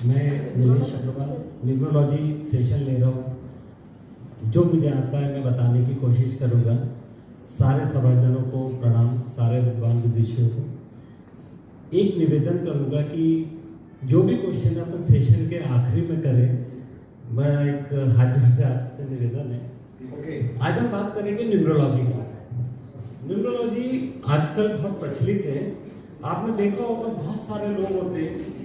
मैं Nilesh Agarwal neurology session ले रहा हूँ। जो मुझे आता है मैं बताने की कोशिश करूँगा। सारे सभाजनों को प्रणाम, सारे विद्वान विदेशियों को एक निवेदन करूँगा कि जो भी क्वेश्चन अपन सेशन के आखिरी में करें, मैं एक हाथ जोड़ के आपसे निवेदन है। आज हम बात करेंगे न्यूरोलॉजी की। न्यूरोलॉजी आजकल बहुत प्रचलित है। आपने देखा होगा बहुत सारे लोग होते हैं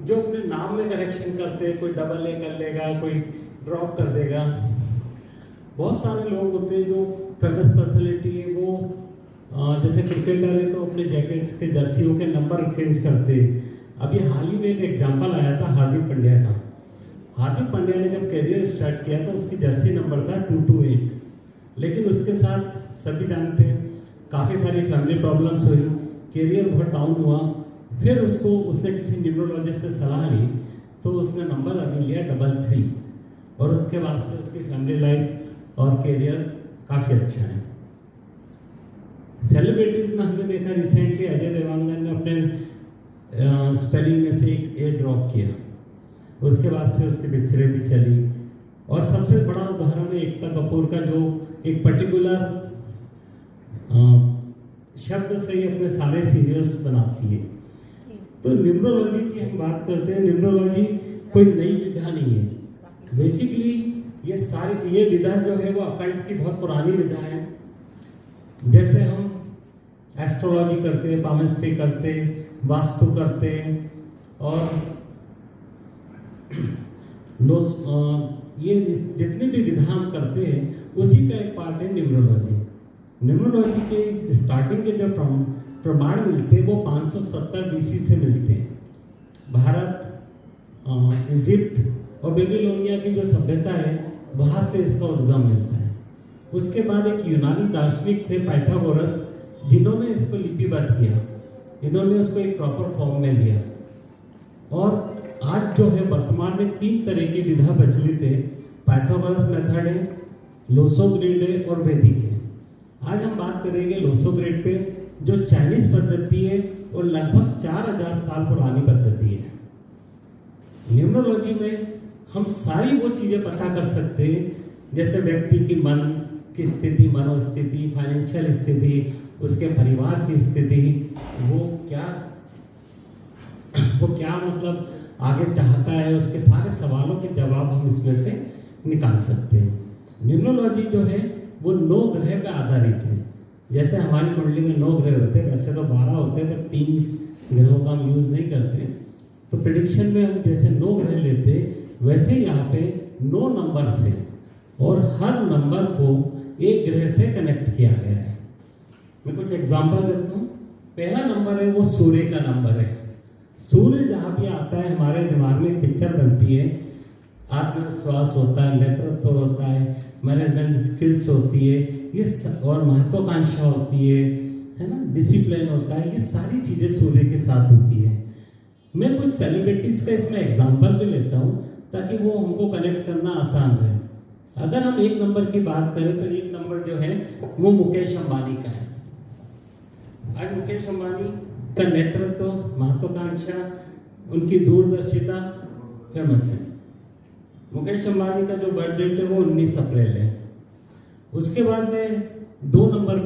जो अपने नाम में करेक्शन करते हैं, कोई डबल ए कर लेगा, कोई ड्रॉप कर देगा। बहुत सारे लोग होते हैं जो फेमस पर्सनैलिटी है, वो जैसे क्रिकेटर है तो अपने जैकेट्स के जर्सियों के नंबर चेंज करते हैं। अभी हाल ही में एक एग्जांपल आया था हार्दिक पांड्या का। हार्दिक पांड्या ने जब कैरियर स्टार्ट किया तो उसकी जर्सी नंबर था 228, लेकिन उसके साथ सभी जानते हैं काफ़ी सारी फैमिली प्रॉब्लम्स हुई, कैरियर बहुत डाउन हुआ। फिर उसने किसी न्यूरोलॉजिस्ट से सलाह ली तो उसने नंबर अभी लिया 33, और उसके बाद से उसकी फैमिली लाइफ और कैरियर काफ़ी अच्छा है। सेलिब्रिटीज में हमने देखा रिसेंटली अजय देवगन ने अपने स्पेलिंग में से एक ए ड्रॉप किया, उसके बाद से उसकी पिक्चरें भी चली। और सबसे बड़ा उदाहरण है एकता कपूर का, जो एक पर्टिकुलर शब्द से ही अपने सारे सीरियल्स बनाती है। तो न्यूरोलॉजी की हम बात करते हैं। न्यूरोलॉजी कोई नई विधा नहीं है। बेसिकली ये विधा जो है वो अकल्ट की बहुत पुरानी विधा है। जैसे हम एस्ट्रोलॉजी करते हैं, पामिस्ट्री करते हैं, वास्तु करते हैं, और ये जितनी भी विधा हम करते हैं उसी का एक पार्ट है न्यूरोलॉजी। न्यूरोलॉजी के स्टार्टिंग के जो प्रमाण मिलते हैं वो 570 BC से मिलते हैं। भारत, इजिप्ट और बेबीलोनिया की जो सभ्यता है वहाँ से इसका उद्गम मिलता है। उसके बाद एक यूनानी दार्शनिक थे पाइथागोरस, जिन्होंने इसको लिपिबद्ध किया। इन्होंने उसको एक प्रॉपर फॉर्म में लिया। और आज जो है वर्तमान में 3 तरह की विधा प्रचलित है। पाइथागोरस मेथड है, लोसो ग्रिड है और वैदिक है। आज हम बात करेंगे लोसो ग्रिड पे, जो चाइनीज पद्धति है और लगभग 4000 साल पुरानी पद्धति है। न्यूरोलॉजी में हम सारी वो चीजें पता कर सकते हैं, जैसे व्यक्ति की मन की स्थिति, मनोस्थिति, फाइनेंशियल स्थिति, उसके परिवार की स्थिति, वो क्या मतलब आगे चाहता है, उसके सारे सवालों के जवाब हम इसमें से निकाल सकते हैं। न्यूरोलॉजी जो है वो 9 ग्रह पे आधारित है। जैसे हमारी कुंडली में 9 ग्रह होते हैं, वैसे तो 12 होते हैं, पर 3 ग्रहों का हम यूज नहीं करते। तो प्रेडिक्शन में हम जैसे 9 ग्रह लेते, वैसे यहाँ पे 9 नंबर से, और हर नंबर को एक ग्रह से कनेक्ट किया गया है। मैं कुछ एग्जांपल देता हूँ। पहला नंबर है वो सूर्य का नंबर है। सूर्य जहाँ भी आता है हमारे दिमाग में पिक्चर बनती है। आत्मविश्वास होता है, नेतृत्व होता है, मैनेजमेंट स्किल्स होती है, और महत्वाकांक्षा होती है ना, डिसिप्लिन होता है। ये सारी चीजें सूर्य के साथ होती है। मैं कुछ सेलिब्रिटीज का इसमें एग्जांपल भी लेता हूँ ताकि वो हमको कनेक्ट करना आसान रहे। अगर हम 1 नंबर की बात करें तो 1 नंबर जो है वो मुकेश अंबानी का है। आज मुकेश अंबानी का नेतृत्व, महत्वाकांक्षा, उनकी दूरदर्शिता फेमस है। मुकेश अंबानी का जो बर्थ डेट है वो 19 अप्रैल है। उसके बाद में 2 नंबर,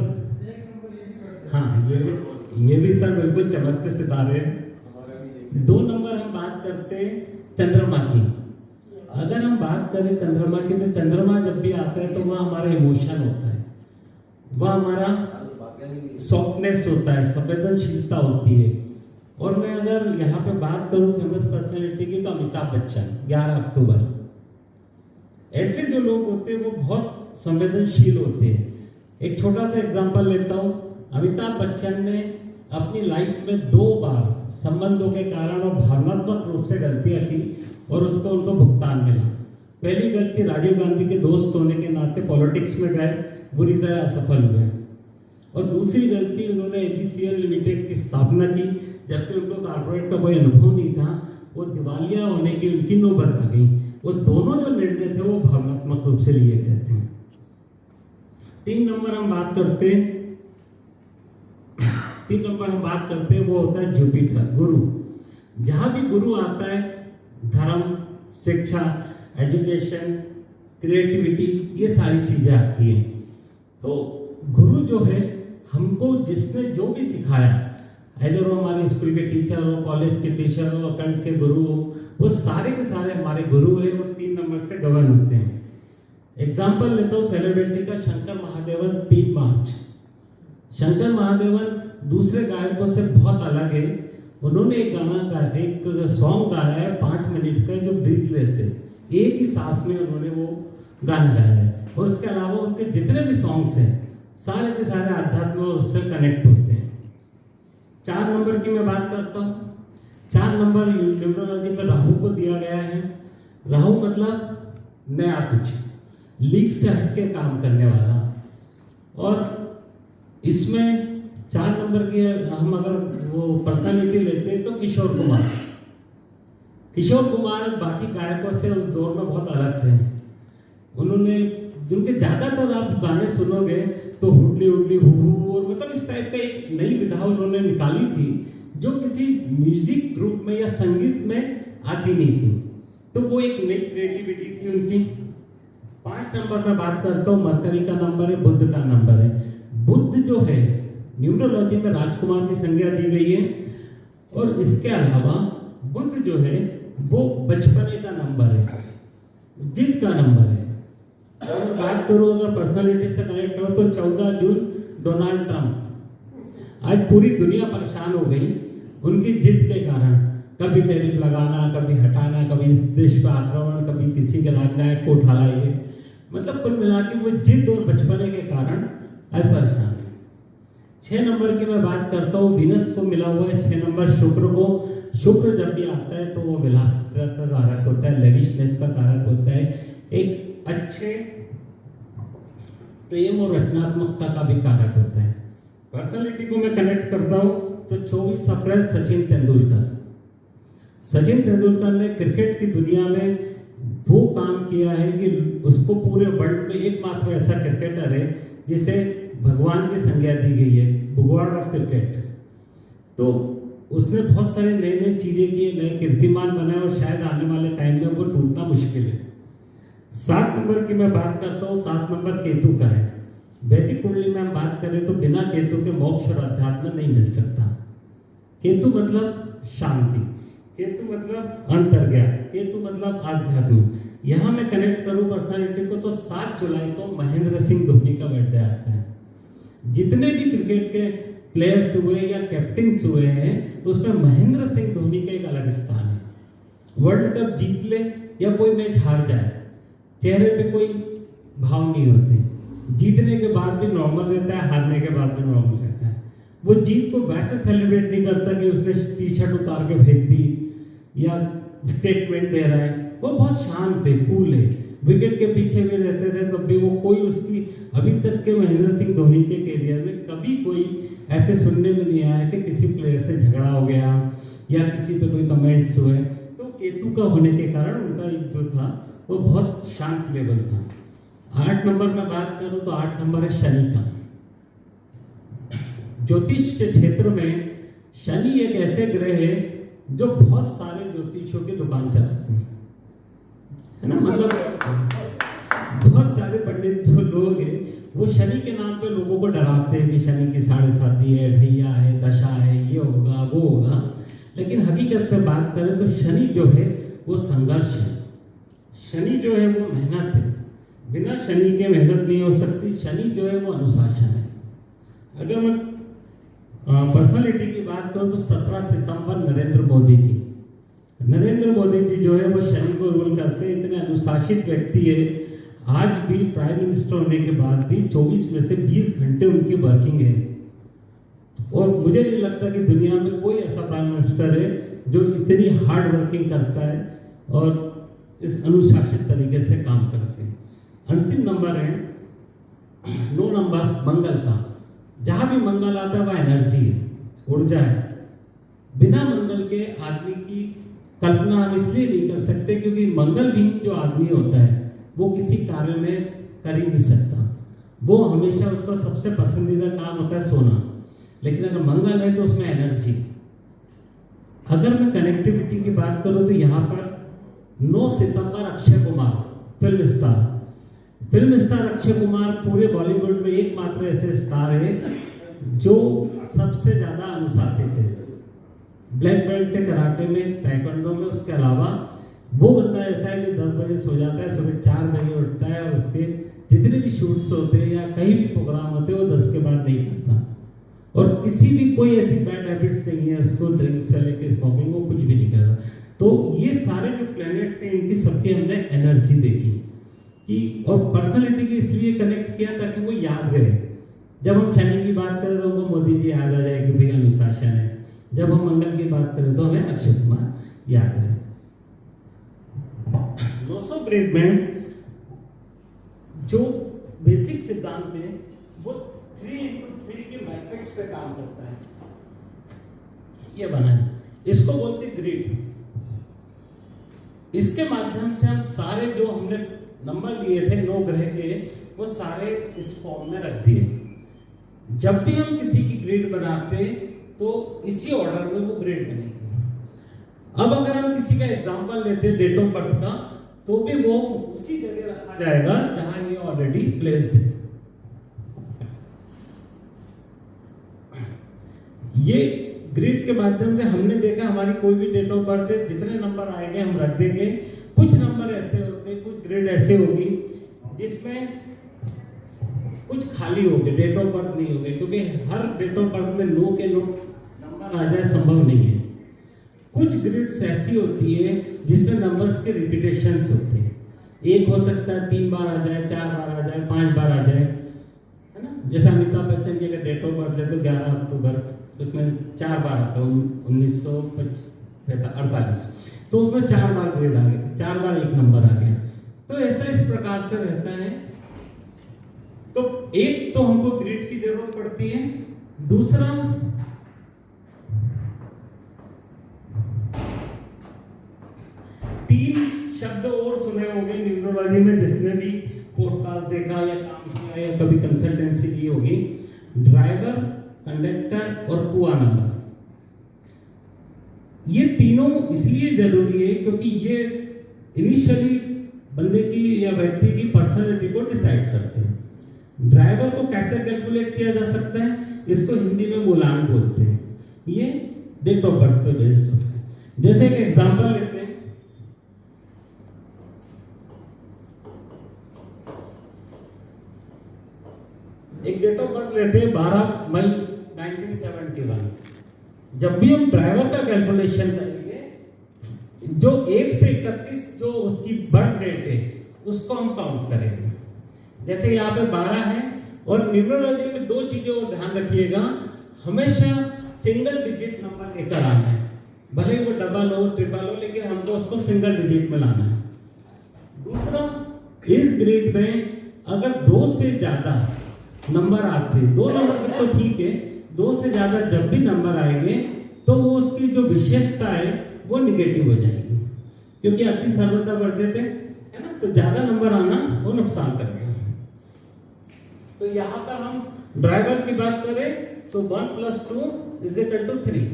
हाँ ये भी सर बिल्कुल चमकते सितारे हैं। 2 नंबर हम बात करते हैं चंद्रमा की। अगर हम बात करें चंद्रमा की, तो चंद्रमा जब भी आता है तो वह हमारा इमोशन होता है, वह हमारा सॉफ्टनेस होता है, संवेदनशीलता होती है। और मैं अगर यहाँ पे बात करूँ फेमस पर्सनैलिटी की, तो अमिताभ बच्चन 11 अक्टूबर। ऐसे जो लोग होते हैं वो बहुत संवेदनशील होते हैं। एक छोटा सा एग्जांपल लेता हूँ। अमिताभ बच्चन ने अपनी लाइफ में 2 बार संबंधों के कारण और भावनात्मक रूप से गलतियां की, और उनको भुगतान मिला। पहली गलती, राजीव गांधी के दोस्त होने के नाते पॉलिटिक्स में गए, बुरी तरह असफल हुए। और दूसरी गलती, उन्होंने ABCL लिमिटेड की स्थापना की, जबकि उनको कॉर्पोरेट का कोई अनुभव नहीं था। वो दिवालिया होने की उनकी नौबत आ गई। वो दोनों जो निर्णय थे वो भावनात्मक रूप से लिए गए थे। 3 नंबर हम बात करते हैं, 3 नंबर हम बात करते हैं वो होता है जुपिटर, गुरु। जहां भी गुरु आता है धर्म, शिक्षा, एजुकेशन, क्रिएटिविटी, ये सारी चीजें आती हैं। तो गुरु जो है हमको जिसने जो भी सिखाया, इधर वो हमारे स्कूल के टीचर हो, कॉलेज के टीचर हो, कंठ के गुरु हो, वो सारे के सारे हमारे गुरु है और 3 नंबर से गवर्न होते हैं। एग्जाम्पल लेता हूँ सेलिब्रिटी का, शंकर महादेवन 3 मार्च। शंकर महादेवन दूसरे गायकों से बहुत अलग है। उन्होंने एक गाना गाया, एक सॉन्ग गाया है 5 मिनट का, जो ब्रीथलेस है, एक ही सांस में उन्होंने वो गाना गाया है। और उसके अलावा उनके जितने भी सॉन्ग्स हैं सारे के सारे आध्यात्म और उससे कनेक्ट होते हैं। 4 नंबर की मैं बात करता हूँ। 4 नंबर न्यूमरोलॉजी में राहु को दिया गया है। राहु मतलब नया कुछ, लीक से हटके काम करने वाला। और इसमें 4 नंबर की हम अगर वो पर्सनालिटी लेते हैं तो किशोर कुमार। किशोर कुमार बाकी गायकों से उस दौर में बहुत अलग थे। उन्होंने, जिनके ज्यादातर आप गाने सुनोगे तो हुडली हुडली हु और मतलब इस टाइप का एक नई विधा उन्होंने निकाली थी जो किसी म्यूजिक ग्रुप में या संगीत में आती नहीं थी। तो वो एक नई क्रिएटिविटी थी उनकी। 5 नंबर में बात करता हूँ, मरकरी का नंबर है, बुध का नंबर है। बुध जो है न्यूमरोलॉजी में राजकुमार की संज्ञा दी गई है। और इसके अलावा बुध जो है वो बचपने का नंबर है, जिद का नंबर है। और बात करूं अगर पर्सनालिटी से कनेक्ट हो तो 14 जून डोनाल्ड ट्रंप। आज पूरी दुनिया परेशान हो गई उनकी जिद के कारण। कभी टैरिफ लगाना, कभी हटाना, कभी इस देश पर आक्रमण, कभी किसी के राजनायक को उठा लाइए। मतलब कुल मिला के वो जिद और बचपने के कारण आज परेशान है। 6 नंबर की मैं बात करता हूँ, वीनस को मिला हुआ है 6 नंबर शुक्र को। शुक्र जब भी आता है तो वो विलासिता का कारक होता है, लेविशनेस का कारक होता है, एक अच्छे प्रेम और रचनात्मकता का भी कारक होता है। पर्सनालिटी को मैं कनेक्ट करता हूं तो 24 अप्रैल सचिन तेंदुलकर। सचिन तेंदुलकर ने क्रिकेट की दुनिया में वो काम किया है कि उसको पूरे वर्ल्ड में एकमात्र ऐसा क्रिकेटर है जिसे भगवान की संज्ञा दी गई है, गॉड ऑफ क्रिकेट। तो उसने बहुत सारे नए नए चीजें की, नए कीर्तिमान बनाए और शायद आने वाले टाइम में वो टूटना मुश्किल है। 7 नंबर की मैं बात करता हूँ, 7 नंबर केतु का है। वैदिक कुंडली में हम बात करें तो बिना केतु के मोक्ष और अध्यात्म नहीं मिल सकता। केतु मतलब शांति, केतु मतलब अंतर्ज्ञान, केतु मतलब आध्यात्म। यहाँ मैं कनेक्ट करूँ पर्सनालिटी को तो 7 जुलाई को महेंद्र सिंह धोनी का बर्थडे आता है। जितने भी क्रिकेट के प्लेयर्स हुए या कैप्टन्स हुए हैं उसमें महेंद्र सिंह धोनी का एक अलग स्थान है। वर्ल्ड कप जीत ले या कोई मैच हार जाए, चेहरे पे कोई भाव नहीं होते। जीतने के बाद भी नॉर्मल रहता है, हारने के बाद भी नॉर्मल रहता है। वो जीत को वैसे सेलिब्रेट नहीं करता कि उसने टी शर्ट उतार के फेंक दी या स्टेटमेंट दे रहा है। वो बहुत शांत है, कूल है, विकेट के पीछे भी रहते थे तब भी वो कोई उसकी, अभी तक के महेंद्र सिंह धोनी के कैरियर में कभी कोई ऐसे सुनने में नहीं आया कि किसी प्लेयर से झगड़ा हो गया या किसी पे कोई कमेंट्स हुए। तो केतु का होने के कारण उनका जो था वो बहुत शांत लेवल था। 8 नंबर में बात करूं तो 8 नंबर है शनि का। ज्योतिष के क्षेत्र में शनि एक ऐसे ग्रह है जो बहुत सारे ज्योतिषों की दुकान चलाते हैं, है ना। मतलब बहुत सारे पंडित जो लोग हैं वो शनि के नाम पे लोगों को डराते हैं कि शनि की 7.5 है, ढैया है, दशा है, ये होगा वो होगा। लेकिन हकीकत में बात करें तो शनि जो है वो संघर्ष है। शनि जो है वो मेहनत है, बिना शनि के मेहनत नहीं हो सकती। शनि जो है वो अनुशासन है। अगर मैं पर्सनालिटी की बात करूं तो 17 सितंबर नरेंद्र मोदी जी। नरेंद्र मोदी जी जो है वो शनि को रूल करते हैं, इतने अनुशासित व्यक्ति है। आज भी प्राइम मिनिस्टर होने के बाद भी 24 में से 20 घंटे उनकी वर्किंग है। और मुझे नहीं लगता कि दुनिया में कोई ऐसा प्राइम मिनिस्टर है जो इतनी हार्ड वर्किंग करता है और इस अनुशासित तरीके से काम करते हैं। अंतिम नंबर है 9 नंबर मंगल का। जहां भी मंगल आता है वह एनर्जी है, ऊर्जा है। बिना मंगल के आदमी की कल्पना हम इसलिए नहीं कर सकते क्योंकि मंगल विहीन जो आदमी होता है वो किसी कार्य में कर ही नहीं सकता। वो हमेशा उसका सबसे पसंदीदा काम होता है सोना। लेकिन अगर मंगल है तो उसमें एनर्जी। अगर मैं कनेक्टिविटी की बात करूं तो यहाँ पर 9 सितंबर अक्षय कुमार फिल्म स्टार अक्षय कुमार पूरे बॉलीवुड में एकमात्र ऐसे स्टार है जो सबसे ज्यादा अनुशासित है। ब्लैक बेल्ट है कराटे में, ताइक्वांडो में। उसके अलावा वो बंदा ऐसा है कि 10 बजे सो जाता है, सुबह 4 बजे उठता है और उसके जितने भी शूट्स होते हैं या कहीं भी प्रोग्राम होते हैं वो 10 के बाद नहीं करता। और किसी भी कोई ऐसी बैड हैबिट्स नहीं है उसको, ड्रिंक से लेके स्मोकिंग, वो कुछ भी नहीं करता। तो ये सारे जो प्लैनेट्स हैं इनकी सबकी हमने एनर्जी देखी कि, और पर्सनालिटी की इसलिए कनेक्ट किया ताकि वो याद रहे। जब हम शनि की बात करें तो हमको मोदी जी याद आ जाए कि भाई अनुशासन है। जब हम मंगल की बात करें तो हमें अक्षय कुमार याद रहे। 900 ग्रेड में जो बेसिक सिद्धांत है वो 3x3 के मैट्रिक्स पे काम करता है। ये बना है, इसको बोलते ग्रिड। इसके माध्यम से हम सारे जो हमने नंबर लिए थे 9 ग्रह के, वो सारे इस फॉर्म में रख दिए। जब भी हम किसी की ग्रिड बनाते तो इसी ऑर्डर में वो ग्रिड बनेगी। अब अगर हम किसी का एग्जांपल लेते हैं डेट ऑफ बर्थ का, तो भी वो उसी जगह रखा जाएगा जहां ये ऑलरेडी प्लेस्ड है। ये ग्रिड के माध्यम से हमने देखा हमारी कोई भी डेट ऑफ बर्थ है, जितने नंबर आएंगे हम रख देंगे। कुछ नंबर ऐसे होते, कुछ ग्रिड ऐसे होगी जिसमें कुछ खाली होंगे, डेट ऑफ बर्थ नहीं होंगे, क्योंकि हर डेट ऑफ बर्थ में 9 के 9 नंबर आ जाए संभव नहीं है। कुछ ग्रिड्स ऐसी होती है जिसमें नंबर्स के रिपीटेशंस होते हैं। एक हो सकता है 3 बार आ जाए, 4 बार आ जाए, 5 बार आ जाए, है ना। जैसे अमिताभ बच्चन की अगर डेट ऑफ बर्थ है तो 11 अक्टूबर, उसमें 4 बार आता है 1948, तो उसमें 4 बार ग्रेड आ गया, 4 बार एक नंबर आ गया। तो ऐसा इस प्रकार से रहता है। तो एक तो हमको ग्रिड की जरूरत पड़ती है। दूसरा, तीन शब्द और सुने होंगे न्यूरोलॉजी में, जिसने भी पॉडकास्ट देखा या काम किया या कभी कंसल्टेंसी ली होगी। ड्राइवर, कंडक्टर और कुआ नंबर। ये तीनों इसलिए जरूरी है क्योंकि ये इनिशियली बंदे की या व्यक्ति की पर्सनैलिटी को डिसाइड करते हैं। ड्राइवर को कैसे कैलकुलेट किया जा सकता है, इसको हिंदी में मूलांक बोलते हैं। ये डेट ऑफ बर्थ पे बेस्ड होता है। जैसे एक एग्जांपल लेते हैं, एक डेट ऑफ बर्थ लेते हैं 12 मई 1971। जब भी हम ड्राइवर का कैलकुलेशन करेंगे, जो 1 से 31 जो उसकी बर्थ डेट है उसको हम काउंट करेंगे। जैसे यहाँ पे 12 है, और न्यूमरोलॉजी में 2 चीजें और ध्यान रखिएगा, हमेशा सिंगल डिजिट नंबर लेकर आना है। भले वो डबल हो, ट्रिपल हो, लेकिन हमको उसको सिंगल डिजिट में लाना है। दूसरा, इस ग्रिड में अगर 2 से ज्यादा नंबर आते हैं, 2 नंबर तो ठीक है, 2 से ज्यादा जब भी नंबर आएंगे तो वो उसकी जो विशेषता है वो निगेटिव हो जाएगी, क्योंकि अति सर्वथा बढ़ देते है ना, तो ज्यादा नंबर आना वो नुकसान करेगा। तो यहाँ पर हम ड्राइवर की बात करें तो 1 + 2 = 3।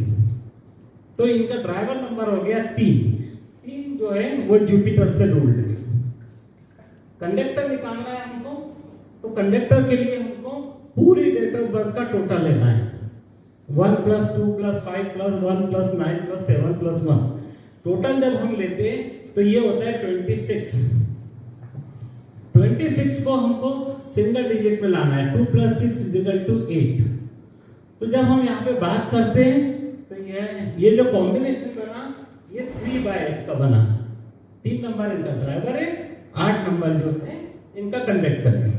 तो इनका ड्राइवर नंबर हो गया 3 जो है वो जुपिटर से रूल्ड है। कंडक्टर निकालना है हमको, तो कंडक्टर के लिए हमको पूरी डेट ऑफ बर्थ का टोटल लेना है। 1 + 2 + 5 + 1 + 9 + 7 + 1 टोटल जब हम लेते हैं तो ये होता है 26। 26 को हमको सिंगल डिजिट में लाना है। 2 + 6 = 8। तो जब हम यहाँ पे बात करते हैं तो ये जो कॉम्बिनेशन बना ये 3/8 का बना। 3 नंबर इनका ड्राइवर है, 8 नंबर जो है इनका कंडक्टर है।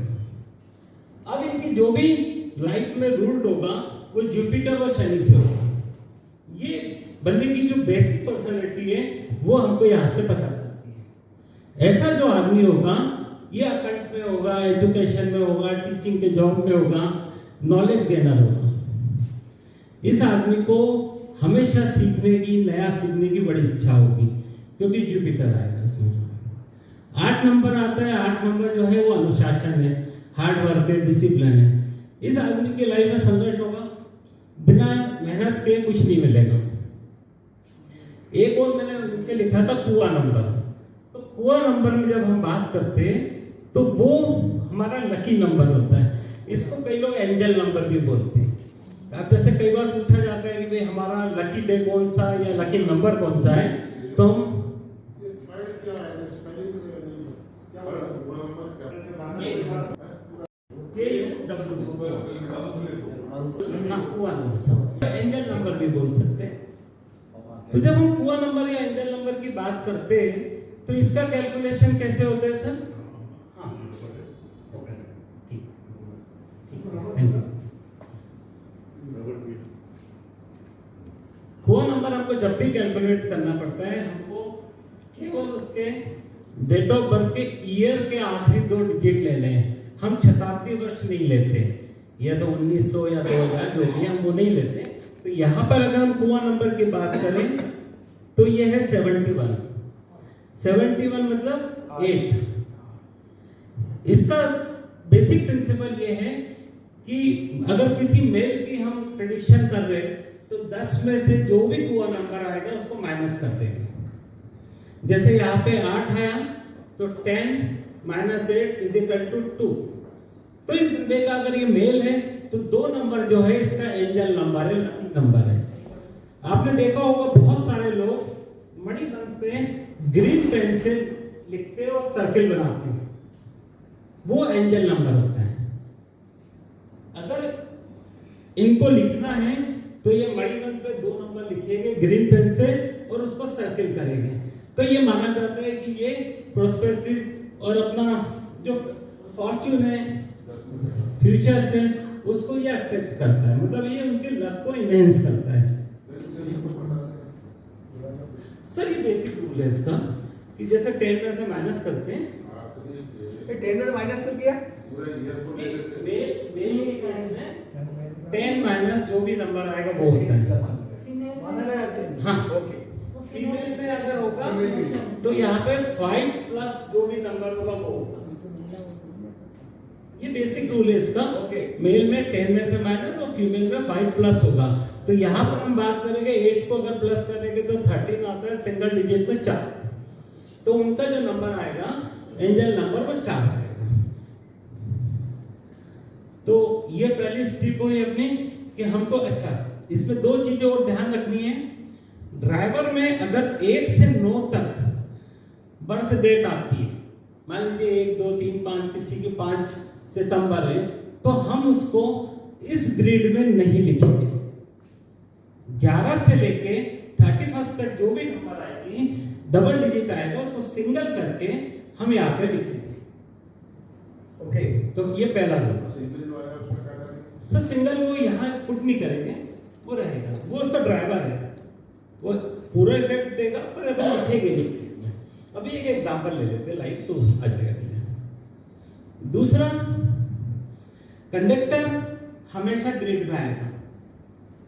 अब इनकी जो भी लाइफ में रूल्ड होगा वो जुपिटर और शनि से होगा। ये बंदे की जो बेसिक पर्सनैलिटी है वो हमको यहाँ से पता चलती है। ऐसा जो आदमी होगा ये अकाउंट में होगा, एजुकेशन में होगा, टीचिंग के जॉब में होगा, नॉलेज गेनर होगा। इस आदमी को हमेशा सीखने की, नया सीखने की बड़ी इच्छा होगी, क्योंकि जुपिटर आएगा इसमें। 8 नंबर आता है, 8 नंबर जो है वो अनुशासन है, हार्ड वर्क है, डिसिप्लिन है। इस आदमी की लाइफ में संघर्ष होगा, बिना मेहनत के कुछ नहीं मिलेगा। एक और मैंने नीचे लिखा था कुआ नंबर। कुआ नंबर में जब हम बात करते हैं तो वो हमारा लकी नंबर होता है। इसको कई लोग एंजल नंबर भी बोलते हैं। अब जैसे कई बार पूछा जाता है कि भाई हमारा लकी डे कौन सा या लकी नंबर कौन सा है, तो हम एंजल नंबर भी बोल सकते हैं। तो जब हम कुआ नंबर या एंजल नंबर की बात करते हैं तो इसका कैलकुलेशन कैसे होता है सर? कुआ नंबर हमको जब भी कैलकुलेट करना पड़ता है, हमको केवल उसके डेट ऑफ बर्थ के ईयर के आखिरी 2 डिजिट लेने हैं। हम शताब्दी वर्ष नहीं लेते, या तो 1900 या 2000 जो भी हम वो नहीं लेते। तो यहाँ पर अगर हम कुआ नंबर की बात करें तो ये है 71। 71 मतलब 8। इसका बेसिक प्रिंसिपल ये है कि अगर किसी मेल की हम प्रेडिक्शन कर रहे हैं तो 10 में से जो भी कुआ नंबर आएगा उसको माइनस कर देंगे। जैसे यहाँ पे 8 आया तो 10 - 8 = 2। तो इस बंदे का अगर ये मेल है तो 2 नंबर जो है इसका एंजल नंबर है, लकी नंबर है। आपने देखा होगा बहुत सारे लोग मणिबंध पे ग्रीन पेन से लिखते और सर्किल बनाते हैं, वो एंजल नंबर होता है। अगर इनको लिखना है तो ये मणिबंध पे 2 नंबर लिखेंगे ग्रीन पेन से और उसको सर्किल करेंगे। तो ये माना जाता है कि ये प्रोस्पेरिटी और अपना जो फॉर्च्यून है, फ्यूचर से उसको ये अट्रैक्ट करता है, मतलब ये उनके लक को इनहेंस करता है। सर ये बेसिक रूल है इसका कि जैसे 10 में से माइनस करते हैं, 10 में माइनस कर दिया मेल के केस में 10 माइनस जो भी नंबर आएगा वो होता है। हाँ ओके। फीमेल में अगर होगा तो यहाँ पे 5 प्लस जो भी नंबर होगा वो होगा। ये बेसिक रूल है इसका। मेल में 10 में से माइनस और फीमेल में 5 प्लस होगा। तो यहाँ पर हम बात करेंगे 8 को अगर प्लस करेंगे तो 13 आता है, सिंगल डिजिट में 4। तो उनका जो नंबर आएगा एंजल नंबर वो 4 आएगा। तो ये पहली स्टेप हुई अपनी कि हमको अच्छा इसमें 2 चीजें और ध्यान रखनी है। ड्राइवर में अगर 1 से 9 तक बर्थ डेट आती है, मान लीजिए 1 2 3 5 किसी की 5 सितंबर है, तो हम उसको इस ग्रिड में नहीं लिखेंगे। 11 से लेके 31 तक जो भी नंबर आएगी डबल डिजिट आएगा उसको सिंगल करके हम यहाँ पे लिखेंगे। ओके, तो ये पहला रूल। सर सिंगल वो यहाँ पुट नहीं करेंगे, वो रहेगा, वो उसका ड्राइवर है, वो पूरा इफेक्ट देगा पर अभी लिखेंगे नहीं। अभी एक एग्जांपल ले लेते हैं लाइव तो आ जाएगा। दूसरा, कंडक्टर हमेशा ग्रिड में आएगा,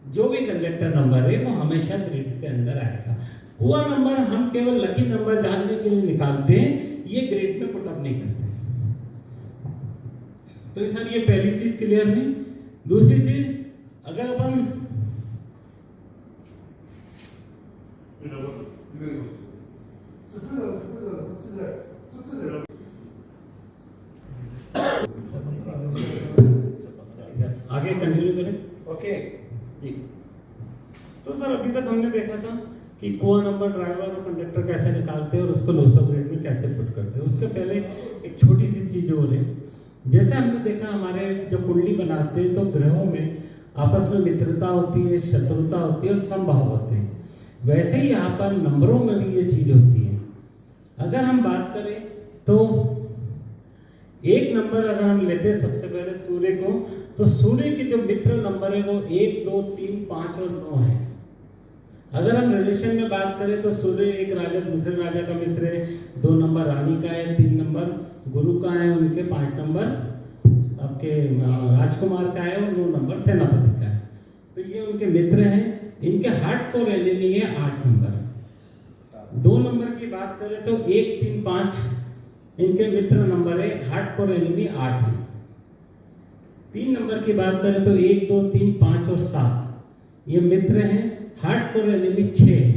जो भी कंडक्टर नंबर है वो हमेशा ग्रिड के अंदर आएगा। हुआ नंबर हम केवल लकी नंबर जानने के लिए निकालते हैं, ये ग्रिड में पुट अप नहीं करते। तो सर ये पहली चीज क्लियर नहीं। दूसरी चीज, अगर अपन आगे कंटिन्यू करें। ओके जी। तो सर अभी तक हमने देखा था कि कुआ नंबर, ड्राइवर और कंडक्टर कैसे निकालते हैं और उसको लोस ऑफ ग्रिड में कैसे पुट करते हैं। उसके पहले एक छोटी सी चीज और है। जैसे हमने देखा हमारे जब कुंडली बनाते हैं तो ग्रहों में आपस में मित्रता होती है, शत्रुता होती है और समभाव होते हैं। वैसे ही यहाँ पर नंबरों में भी ये चीज होती है। अगर हम बात करें तो एक नंबर अगर हम लेते हैं सबसे पहले सूर्य को, तो सूर्य की जो मित्र नंबर है वो 1 2 3 5 और 9 है। अगर हम रिलेशन में बात करें तो सूर्य एक राजा दूसरे राजा का मित्र है, 2 नंबर रानी का है, 3 नंबर गुरु का है उनके, 5 नंबर आपके राजकुमार का है और 9 नंबर सेनापति का है। तो ये उनके मित्र हैं। इनके हार्ट को रहने में है 8 नंबर। 2 नंबर की बात करें तो 1 3 5 इनके मित्र नंबर है, हार्ट को रहने में 8 है। 3 नंबर की बात करें तो 1 2 3 5 और 7 ये मित्र हैं, हार्ट को रहने में 6 है।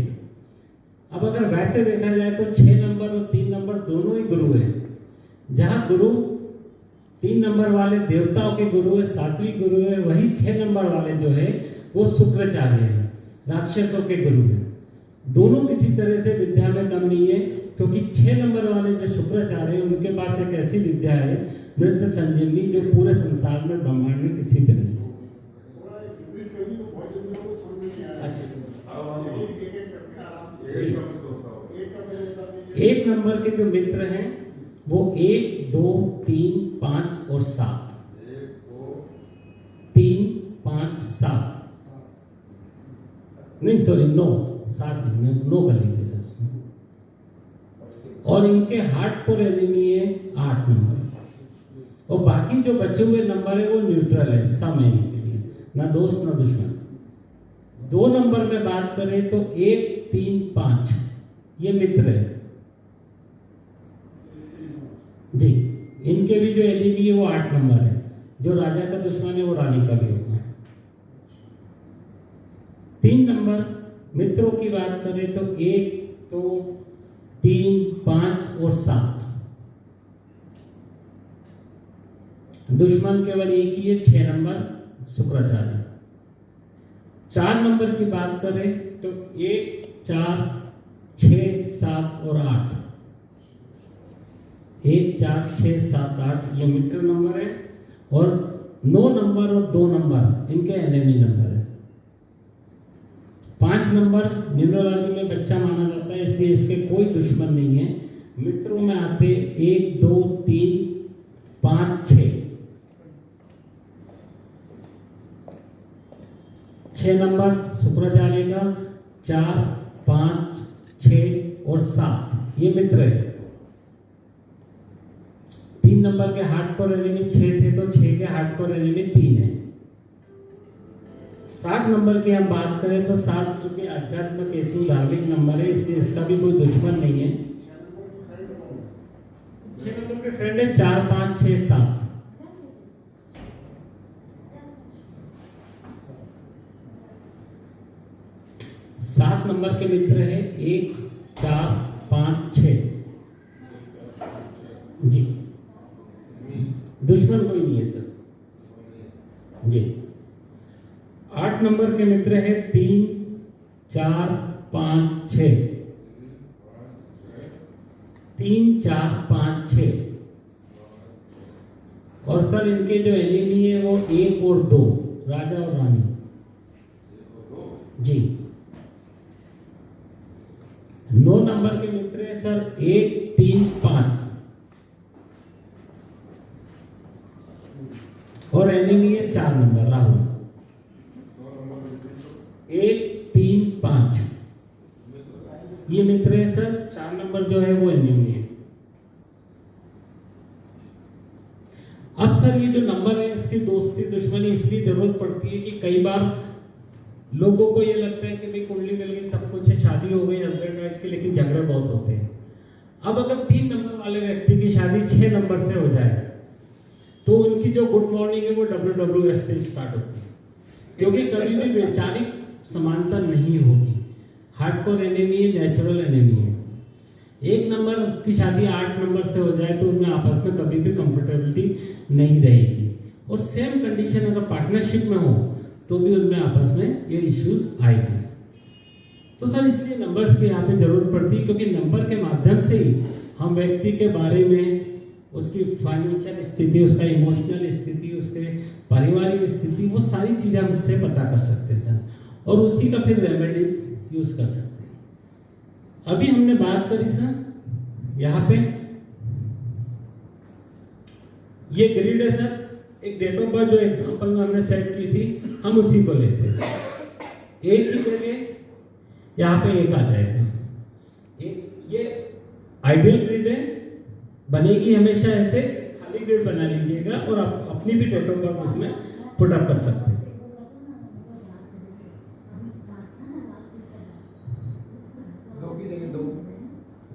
अब अगर वैसे देखा जाए तो 6 नंबर और 3 नंबर नंबर दोनों ही गुरु है। जहाँ गुरु 3 नंबर वाले देवताओं के गुरु है, सात्विक गुरु है, वही 6 नंबर वाले जो है वो शुक्राचार्य है, राक्षसों के गुरु है। दोनों किसी तरह से विद्या में कम नहीं है, क्योंकि 6 नंबर वाले जो शुक्राचार्य है उनके पास एक ऐसी विद्या है नृत्य संजीवनी, जो पूरे संसार में ब्रह्मांड में किसी पे नहीं है। एक नंबर के जो मित्र हैं वो 1, 2, 3, 5 और 7, 3, 5, 7 नहीं, सॉरी 9, 7 नहीं, 9 कर लीजिए सर। और इनके हार्डकोर एनिमी है 8 नंबर, और बाकी जो बचे हुए नंबर है वो न्यूट्रल है, सम है इनके लिए, ना दोस्त ना दुश्मन। 2 नंबर में बात करें तो 1, 3, 5 ये मित्र है जी। इनके भी जो एनिमी है वो 8 नंबर है, जो राजा का दुश्मन है वो रानी का भी होगा। 3 नंबर मित्रों की बात करें तो 1, 2, 3, 5 और 7। दुश्मन केवल एक ही है, 6 नंबर शुक्राचार्य। 4 नंबर की बात करें तो 1, 4, 6, 7 और 8, 1, 4, 6, 7, 8 ये मित्र नंबर है, और 9 नंबर और 2 नंबर इनके एनिमी नंबर है। 5 नंबर न्यूमरोलॉजी में बच्चा माना जाता है, इसलिए इसके कोई दुश्मन नहीं है। मित्रों में आते 1, 2, 3, 5, 6। 6 नंबर शुक्राचार्य का, 4, 5, 6 और 7 ये मित्र है। 3 नंबर के हार्डकोर एनिमी 6 थे, तो 6 के हार्डकोर एनिमी 3 है। 7 नंबर की हम बात करें तो 7 चूंकि अध्यात्म केतु धार्मिक नंबर है, इसलिए इसका भी कोई दुश्मन नहीं है। 6 नंबर के फ्रेंड है 4, 5, 6, 7। 7 नंबर के मित्र है 1, 4, 5, 6 जी। दुश्मन कोई नहीं है सर जी। 8 नंबर के मित्र है 3, 4, 5, 6, 3, 4, 5, 6। और सर इनके जो एनिमी है वो 1 और 2, राजा और रानी जी। 9 नंबर के मित्र है सर 1, 3, 5 और एनिमी है 4 नंबर राहु। 1, 3, 5 ये मित्र है सर, 4 नंबर जो है वो एनिमी है। अब सर ये जो नंबर है इसकी दोस्ती दुश्मनी इसलिए जरूरत पड़ती है कि कई बार लोगों को ये लगता है कि भाई कुंडली मिल गई, सब कुछ है, शादी हो गई हस्बैंड वाइफ की, लेकिन झगड़े बहुत होते हैं। अब अगर 3 नंबर वाले व्यक्ति की शादी 6 नंबर से हो जाए तो उनकी जो गुड मॉर्निंग है वो WWF से स्टार्ट होती है, क्योंकि कभी भी वैचारिक समानता नहीं होगी। हार्डकोर एनिमी है, नेचुरल एनिमी है। 1 नंबर की शादी 8 नंबर से हो जाए तो उनमें आपस में कभी भी कंफर्टेबिलिटी नहीं रहेगी, और सेम कंडीशन अगर पार्टनरशिप में हो तो भी उनमें आपस में ये इश्यूज आएंगे। तो सर इसलिए नंबर्स की यहाँ पे जरूरत पड़ती है, क्योंकि नंबर के माध्यम से ही हम व्यक्ति के बारे में, उसकी फाइनेंशियल स्थिति, उसका इमोशनल स्थिति, उसके पारिवारिक स्थिति, वो सारी चीजें हम इससे पता कर सकते हैं सर, और उसी का फिर रेमेडीज यूज कर सकते हैं। अभी हमने बात करी सर यहाँ पे ये ग्रिड है सर, एक डेट ऑफ बर्थ जो एग्जांपल में हमने सेट की थी, हम उसी को लेते हैं। 1 की जगह यहाँ पे 1 आ जाएगा। ये आइडियल ग्रिड है, बनेगी हमेशा ऐसे, खाली ग्रिड बना लीजिएगा और आप अपनी भी डेट ऑफ बर्थ उसमें पुट अप कर सकते हैं।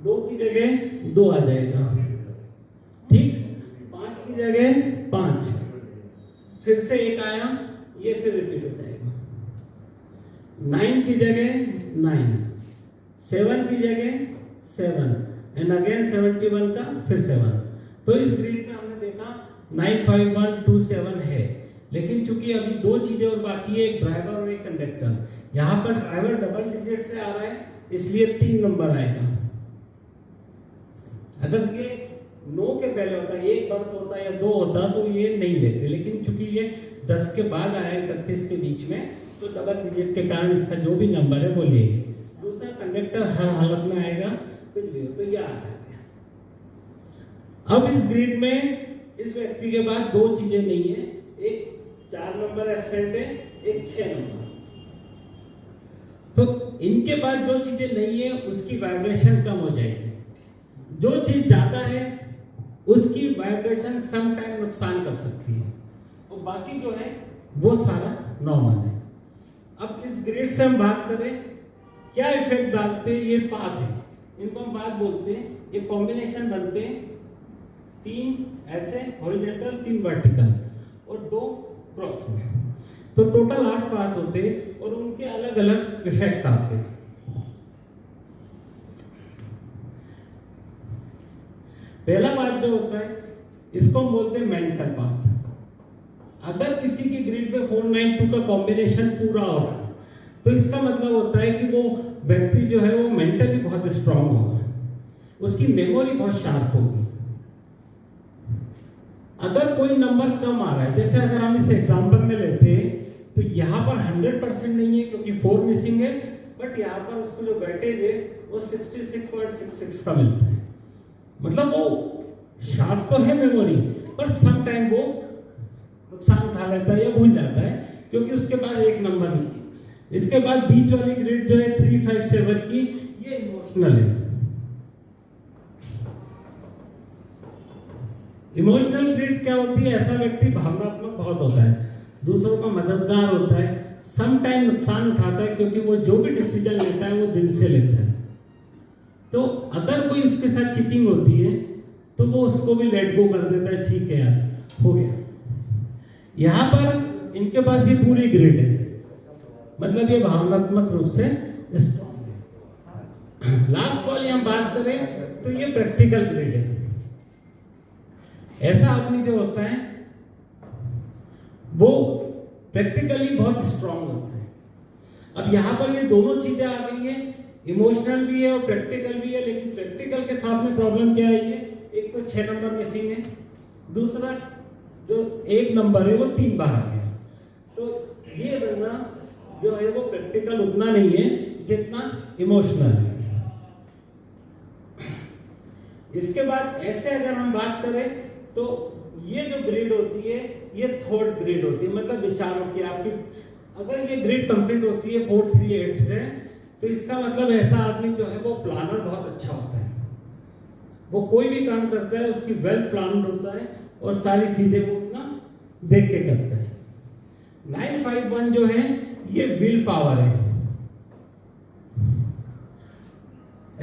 2 की जगह 2 आ जाएगा, ठीक। 5 की जगह 5, फिर से 1 आया, ये फिर रिपीट हो जाएगा। 9 की जगह 9, 7 की जगह 7, एंड अगेन 71 का फिर 7। तो इस ग्रिड में हमने देखा 95127 है, लेकिन चूंकि अभी दो चीजें और बाकी है, एक ड्राइवर और एक कंडक्टर। यहाँ पर ड्राइवर डबल डिजिट से आ रहा है, इसलिए 3 नंबर आएगा। अगर ये 9 के पहले होता, एक बर्थ होता या 2 होता तो ये नहीं लेते, लेकिन चूंकि ये 10 के बाद आया 31 के बीच में, तो डबल डिजिट के कारण इसका जो भी नंबर है वो लेंगे। दूसरा कंडक्टर हर हालत में आएगा, कुछ भी हो तो ये आ गया। अब इस ग्रिड में इस व्यक्ति के पास दो चीजें नहीं है, एक 4 नंबर एब्सेंट है, एक 6 नंबर। तो इनके पास जो चीजें नहीं है उसकी वाइब्रेशन कम हो जाएगी, जो चीज ज्यादा है उसकी वाइब्रेशन सम टाइम नुकसान कर सकती है, और बाकी जो है वो सारा नॉर्मल है। अब इस ग्रिड से हम बात करें क्या इफेक्ट डालते हैं, ये पाथ है, इनको हम बात बोलते हैं। ये कॉम्बिनेशन बनते हैं 3 ऐसे हॉरिजॉन्टल, 3 वर्टिकल और 2 क्रॉस में, तो टोटल 8 पाथ होते हैं और उनके अलग अलग इफेक्ट आते हैं। पहला पाथ जो होता है इसको हम बोलते हैं मेंटल पाथ। अगर किसी की ग्रिड में 492 का कॉम्बिनेशन पूरा हो रहा है तो इसका मतलब होता है कि वो व्यक्ति जो है वो मेंटली बहुत स्ट्रांग होगा, उसकी मेमोरी बहुत शार्प होगी। अगर कोई नंबर कम आ रहा है, जैसे अगर हम इस एग्जांपल में लेते हैं तो यहाँ पर 100% नहीं है क्योंकि 4 मिसिंग है, बट यहाँ पर उसको जो वेटेज है वो 66.66 का मिलता है। मतलब वो शार्प तो है मेमोरी, पर सम टाइम वो नुकसान उठा लेता है या भूल जाता है क्योंकि उसके पास एक नंबर नहीं है। इसके बाद बीच वाली ग्रिड जो है 357 की, ये इमोशनल है। इमोशनल ग्रिड क्या होती है, ऐसा व्यक्ति भावनात्मक बहुत होता है, दूसरों का मददगार होता है, सम टाइम नुकसान उठाता है क्योंकि वो जो भी डिसीजन लेता है वो दिल से लेता है। तो अगर कोई उसके साथ चीटिंग होती है तो वो उसको भी लेट गो कर देता है, ठीक है यार हो गया। यहाँ पर इनके पास ये पूरी ग्रिड है, मतलब ये भावनात्मक रूप से स्ट्रॉन्ग है। लास्ट वाली हम बात करें तो ये प्रैक्टिकल ग्रिड है। ऐसा आदमी जो होता है वो प्रैक्टिकली बहुत स्ट्रॉन्ग होता है। अब यहाँ पर ये दोनों चीजें आ गई है, इमोशनल भी है और प्रैक्टिकल भी है, लेकिन प्रैक्टिकल के साथ में प्रॉब्लम क्या है, ये एक तो 6 नंबर मिसिंग है, दूसरा जो 1 नंबर है वो 3 बार आ गया। तो ये बंदा जो है वो प्रैक्टिकल उतना नहीं है जितना इमोशनल है। इसके बाद ऐसे अगर हम बात करें तो ये जो ग्रिड होती है ये थर्ड ग्रिड होती है, मतलब विचारों की आपकी। अगर ये ग्रिड कंप्लीट होती है 438 से, तो इसका मतलब ऐसा आदमी जो है वो प्लानर बहुत अच्छा होता है, वो कोई भी काम करता है उसकी वेल प्लान्ड होता है और सारी चीजें वो अपना देख के करता है। 951 जो है ये विल पावर है।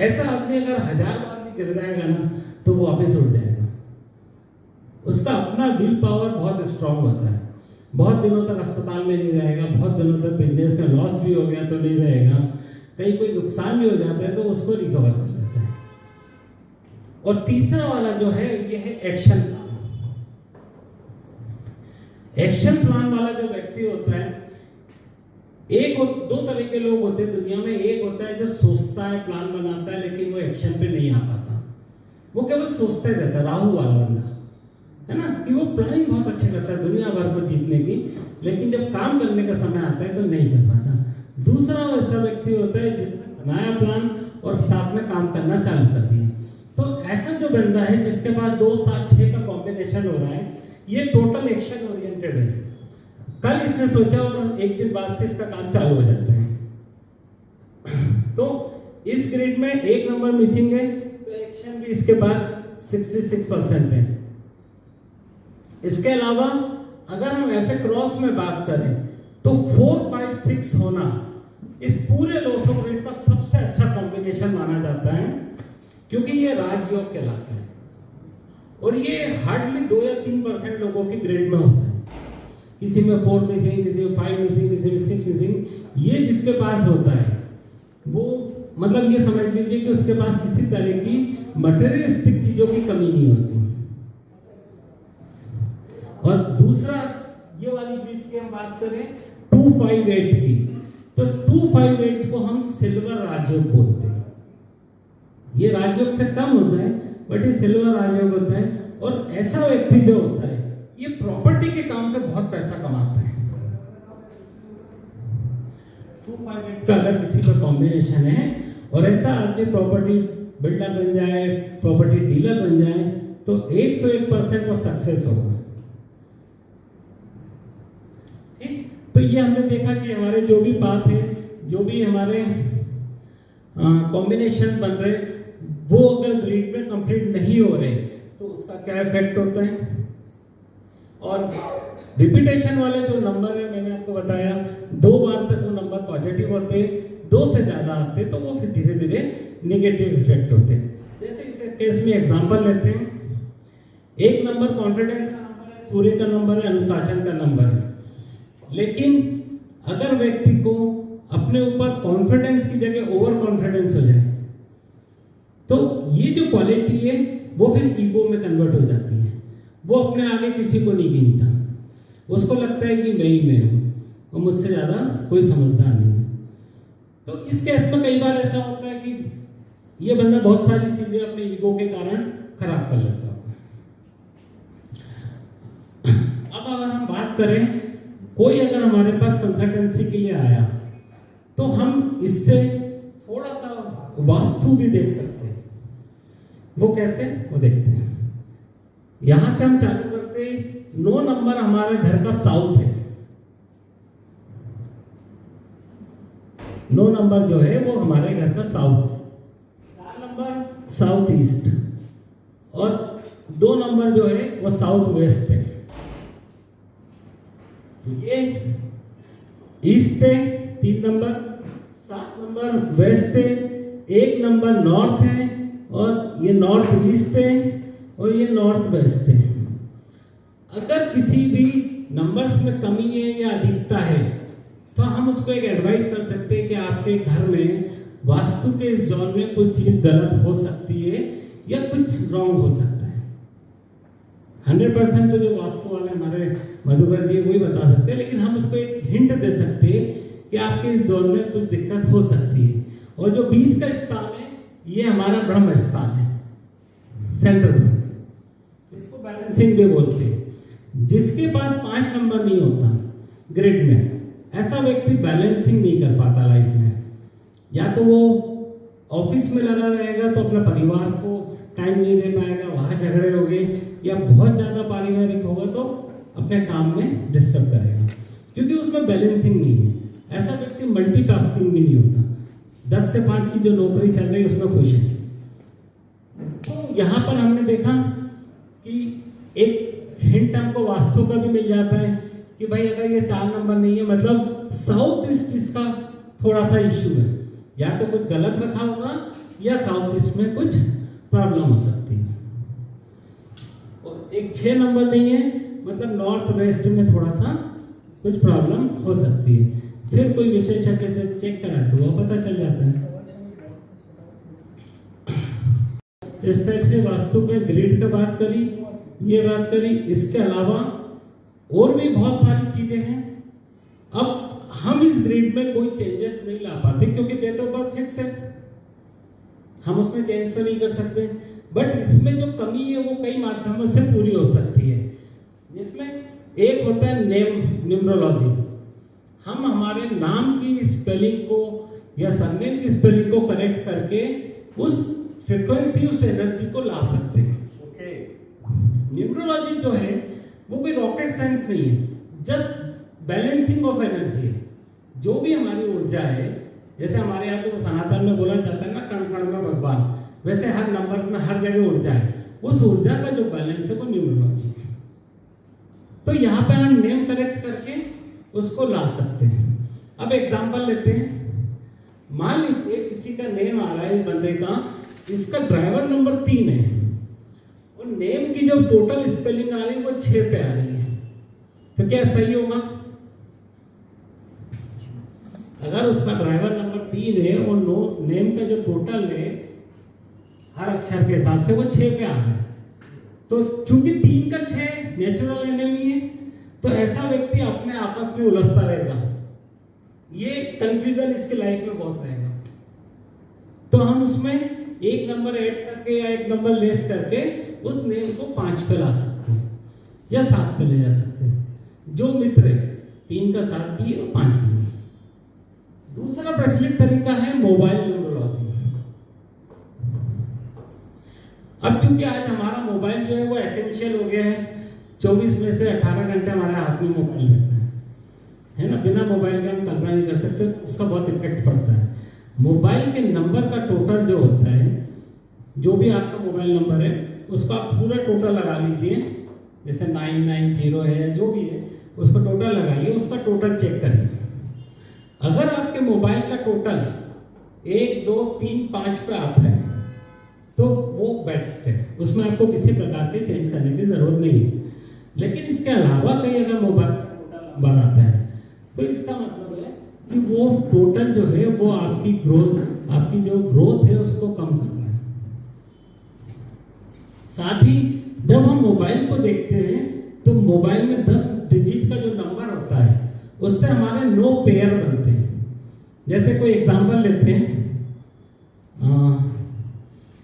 ऐसा आदमी अगर 1000 बार भी गिर जाएगा ना तो वो वापस उठ जाएगा। उसका अपना विल पावर बहुत स्ट्रांग होता है, बहुत दिनों तक अस्पताल में नहीं रहेगा, बहुत दिनों तक बिजनेस में लॉस भी हो गया तो नहीं रहेगा, कहीं कोई नुकसान भी हो जाता है तो उसको रिकवर कर लेता है। और तीसरा वाला जो है ये है एक्शन प्लान। एक्शन प्लान वाला जो व्यक्ति होता है, दो तरह के लोग होते हैं दुनिया में। एक होता है जो सोचता है, प्लान बनाता है, लेकिन वो एक्शन पे नहीं आ पाता, वो केवल सोचता ही रहता है, राहु वाला बंदा है ना, कि वो प्लानिंग बहुत अच्छे करता है दुनिया भर को जीतने की, लेकिन जब काम करने का समय आता है तो नहीं कर पाता। दूसरा ऐसा व्यक्ति होता है जिसने बनाया प्लान और साथ में काम करना चालू कर दिया। तो ऐसा जो बंदा है जिसके पास 2, 7, 6 का कॉम्बिनेशन हो रहा है, ये टोटल एक्शन ओरिएंटेड है। कल इसने सोचा और एक दिन बाद से इसका काम चालू हो जाता है। तो इस ग्रिड में 1 नंबर मिसिंग है, तो एक्शन भी इसके पास 66% है। इसके अलावा अगर हम ऐसे क्रॉस में बात करें तो 4, 5, 6 होना इस पूरे लोसो ग्रिड का सबसे अच्छा कॉम्बिनेशन माना जाता है, क्योंकि ये राजयोग कहलाता है और ये हार्डली 2 या 3% लोगों की ग्रिड में होता है। किसी में 4 मिसिंग, किसी में 5 मिसिंग, किसी में 6 मिसिंग। ये जिसके पास होता है वो मतलब ये समझ लीजिए कि उसके पास किसी तरह की मटेरियलिस्टिक चीजों की कमी नहीं होती। और दूसरा ये वाली ब्रीड की हम बात करें 258 की, तो 258 को हम सिल्वर राजयोग बोलते हैं। ये राजयोग से कम होता है बट ये सिल्वर राजयोग होता है। और ऐसा व्यक्ति जो होता है ये प्रॉपर्टी के काम से बहुत पैसा कमाता है। 258 का अगर किसी का कॉम्बिनेशन है और ऐसा आदमी प्रॉपर्टी बिल्डर बन जाए, प्रॉपर्टी डीलर बन जाए, तो 101% वो सक्सेस होगा। ठीक, तो ये हमने देखा कि हमारे जो भी पाथ है, जो भी हमारे कॉम्बिनेशन बन रहे, वो अगर ब्रीड में कंप्लीट नहीं हो रहे तो उसका क्या इफेक्ट होता है। और रिपीटेशन वाले जो नंबर है, मैंने आपको बताया 2 बार तक वो नंबर पॉजिटिव होते, 2 से ज्यादा आते तो वो फिर धीरे धीरे नेगेटिव इफेक्ट होते। जैसे इस केस में एग्जांपल लेते हैं, एक नंबर कॉन्फिडेंस का नंबर है, सूर्य का नंबर है, अनुशासन का नंबर है। लेकिन अगर व्यक्ति को अपने ऊपर कॉन्फिडेंस की जगह ओवर कॉन्फिडेंस हो जाए तो ये जो क्वालिटी है वो फिर ईगो में कन्वर्ट हो जाती है। वो अपने आगे किसी को नहीं गिनता, उसको लगता है कि मैं ही मैं हूं और मुझसे ज्यादा कोई समझदार नहीं है। तो इस केस में कई बार ऐसा होता है कि ये बंदा बहुत सारी चीजें अपने ईगो के कारण खराब कर लेता है। अब अगर हम बात करें, कोई अगर हमारे पास कंसल्टेंसी के लिए आया तो हम इससे थोड़ा सा वास्तु भी देख सकते हैं। वो कैसे, वो देखते हैं। यहां से हम चालू करते हैं। 9 नंबर हमारे घर का साउथ है। 9 नंबर जो है वो हमारे घर का साउथ है। 4 नंबर साउथ ईस्ट और 2 नंबर जो है वो साउथ वेस्ट है। ये ईस्ट है 3 नंबर, 7 नंबर वेस्ट है, 1 नंबर नॉर्थ है और ये नॉर्थ ईस्ट है और ये नॉर्थ वेस्ट है। अगर किसी भी नंबर्स में कमी है या अधिकता है तो हम उसको एक एडवाइस कर सकते हैं कि आपके घर में वास्तु के इस जोन में कुछ चीज गलत हो सकती है या कुछ रॉन्ग हो सकता है। 100% तो जो वास्तु वाले हमारे मधुकर जी वही बता सकते हैं, लेकिन हम उसको एक हिंट दे सकते हैं कि आपके इस जोन में कुछ दिक्कत हो सकती है। और जो बीच का स्थान है ये हमारा ब्रह्म स्थान है, सेंटर में, इसको बैलेंसिंग भी बोलते हैं। जिसके पास 5 नंबर नहीं होता ग्रिड में, ऐसा व्यक्ति बैलेंसिंग नहीं कर पाता लाइफ में। या तो वो ऑफिस में लगा रहेगा तो अपने परिवार को टाइम नहीं दे पाएगा, वहां झगड़े हो गए, या बहुत ज्यादा पारिवारिक होगा तो अपने काम में डिस्टर्ब करेगा, क्योंकि उसमें बैलेंसिंग नहीं है। ऐसा व्यक्ति मल्टीटास्किंग भी नहीं होता। 10 से 5 की जो नौकरी चल रही है उसमें खुश है। तो यहाँ पर हमने देखा कि एक हिंट हमको वास्तु का भी मिल जाता है कि भाई अगर ये 4 नंबर नहीं है मतलब साउथ ईस्ट इसका थोड़ा सा इश्यू है, या तो कुछ गलत रखा होगा या साउथ ईस्ट में कुछ प्रॉब्लम हो सकती है। और एक 6 नंबर नहीं है मतलब नॉर्थ वेस्ट में थोड़ा सा कुछ प्रॉब्लम हो सकती है। फिर कोई विशेषज्ञ से चेक करा तो वो पता चल जाता है। इस टाइप से वास्तु में ग्रिड का बात करी, ये बात करी। इसके अलावा और भी बहुत सारी चीजें हैं। अब हम इस ग्रिड में कोई चेंजेस नहीं ला पाते क्योंकि डेट ऑफ बर्थ फिक्स है, हम उसमें चेंज तो नहीं कर सकते। बट इसमें जो कमी है वो कई माध्यमों से पूरी हो सकती है, जिसमें एक होता है न्यूमरोलॉजी। हम हमारे नाम की स्पेलिंग को या सरनेम की स्पेलिंग को करेक्ट करके उस फ्रीक्वेंसी, उस एनर्जी को ला सकते हैं। न्यूमरोलॉजी जो है वो कोई रॉकेट साइंस नहीं है, जस्ट बैलेंसिंग ऑफ एनर्जी है। जो भी हमारी ऊर्जा है, जैसे हमारे यहाँ तो सनातन में बोला जाता है ना कण कण में भगवान, वैसे हर नंबर में हर जगह ऊर्जा है। उस ऊर्जा का जो बैलेंस है वो न्यूमरोलॉजी है। तो यहाँ पे हम नेम करेक्ट करके उसको ला सकते हैं। अब एग्जांपल लेते हैं। मान लीजिए किसी का नेम आ रहा है, इस बंदे का, इसका ड्राइवर नंबर 3 है और नेम की जो टोटल स्पेलिंग आ रही है वो 6 पे आ रही है, तो क्या सही होगा? अगर उसका ड्राइवर नंबर 3 है और नेम का जो टोटल है हर अक्षर के हिसाब से वो 6 पे आ रहा है। तो चूंकि 3 का 6 नेचुरल एनिमी है, तो ऐसा व्यक्ति अपने आपस में उलझता रहेगा, ये कंफ्यूजन इसकी लाइफ में बहुत रहेगा। तो हम उसमें एक नंबर ऐड करके या एक नंबर लेस करके उस नेम को 5 पे ला सकते हैं या 7 पे ले जा सकते हैं। जो मित्र है 3 का 7 भी है और 5 भी है। दूसरा प्रचलित तरीका है मोबाइल न्यूमरोलॉजी। अब क्योंकि आज हमारा मोबाइल जो है वो एसेंशियल हो गया है, 24 में से 18 घंटे हमारे हाथ में मोबाइल रहता है ना। बिना मोबाइल के हम कल्पना नहीं कर सकते, उसका बहुत इफेक्ट पड़ता है। मोबाइल के नंबर का टोटल जो होता है, जो भी आपका मोबाइल नंबर है उसका आप पूरा टोटल लगा लीजिए, जैसे 990 है या जो भी है उसका टोटल लगाइए, उसका टोटल चेक करिए। अगर आपके मोबाइल का टोटल 1 2 3 5 पे आता है तो वो बेस्ट है, उसमें आपको किसी प्रकार के चेंज करने की जरूरत नहीं है। लेकिन इसके अलावा कहीं अगर मोबाइल का टोटल नंबर आता है तो इसका मतलब है कि वो टोटल जो है वो आपकी जो ग्रोथ है उसको कम करना है। साथ ही जब हम मोबाइल को देखते हैं तो मोबाइल में 10 डिजिट का जो नंबर होता है उससे हमारे 9 पेयर बनते हैं। जैसे कोई एग्जांपल लेते हैं,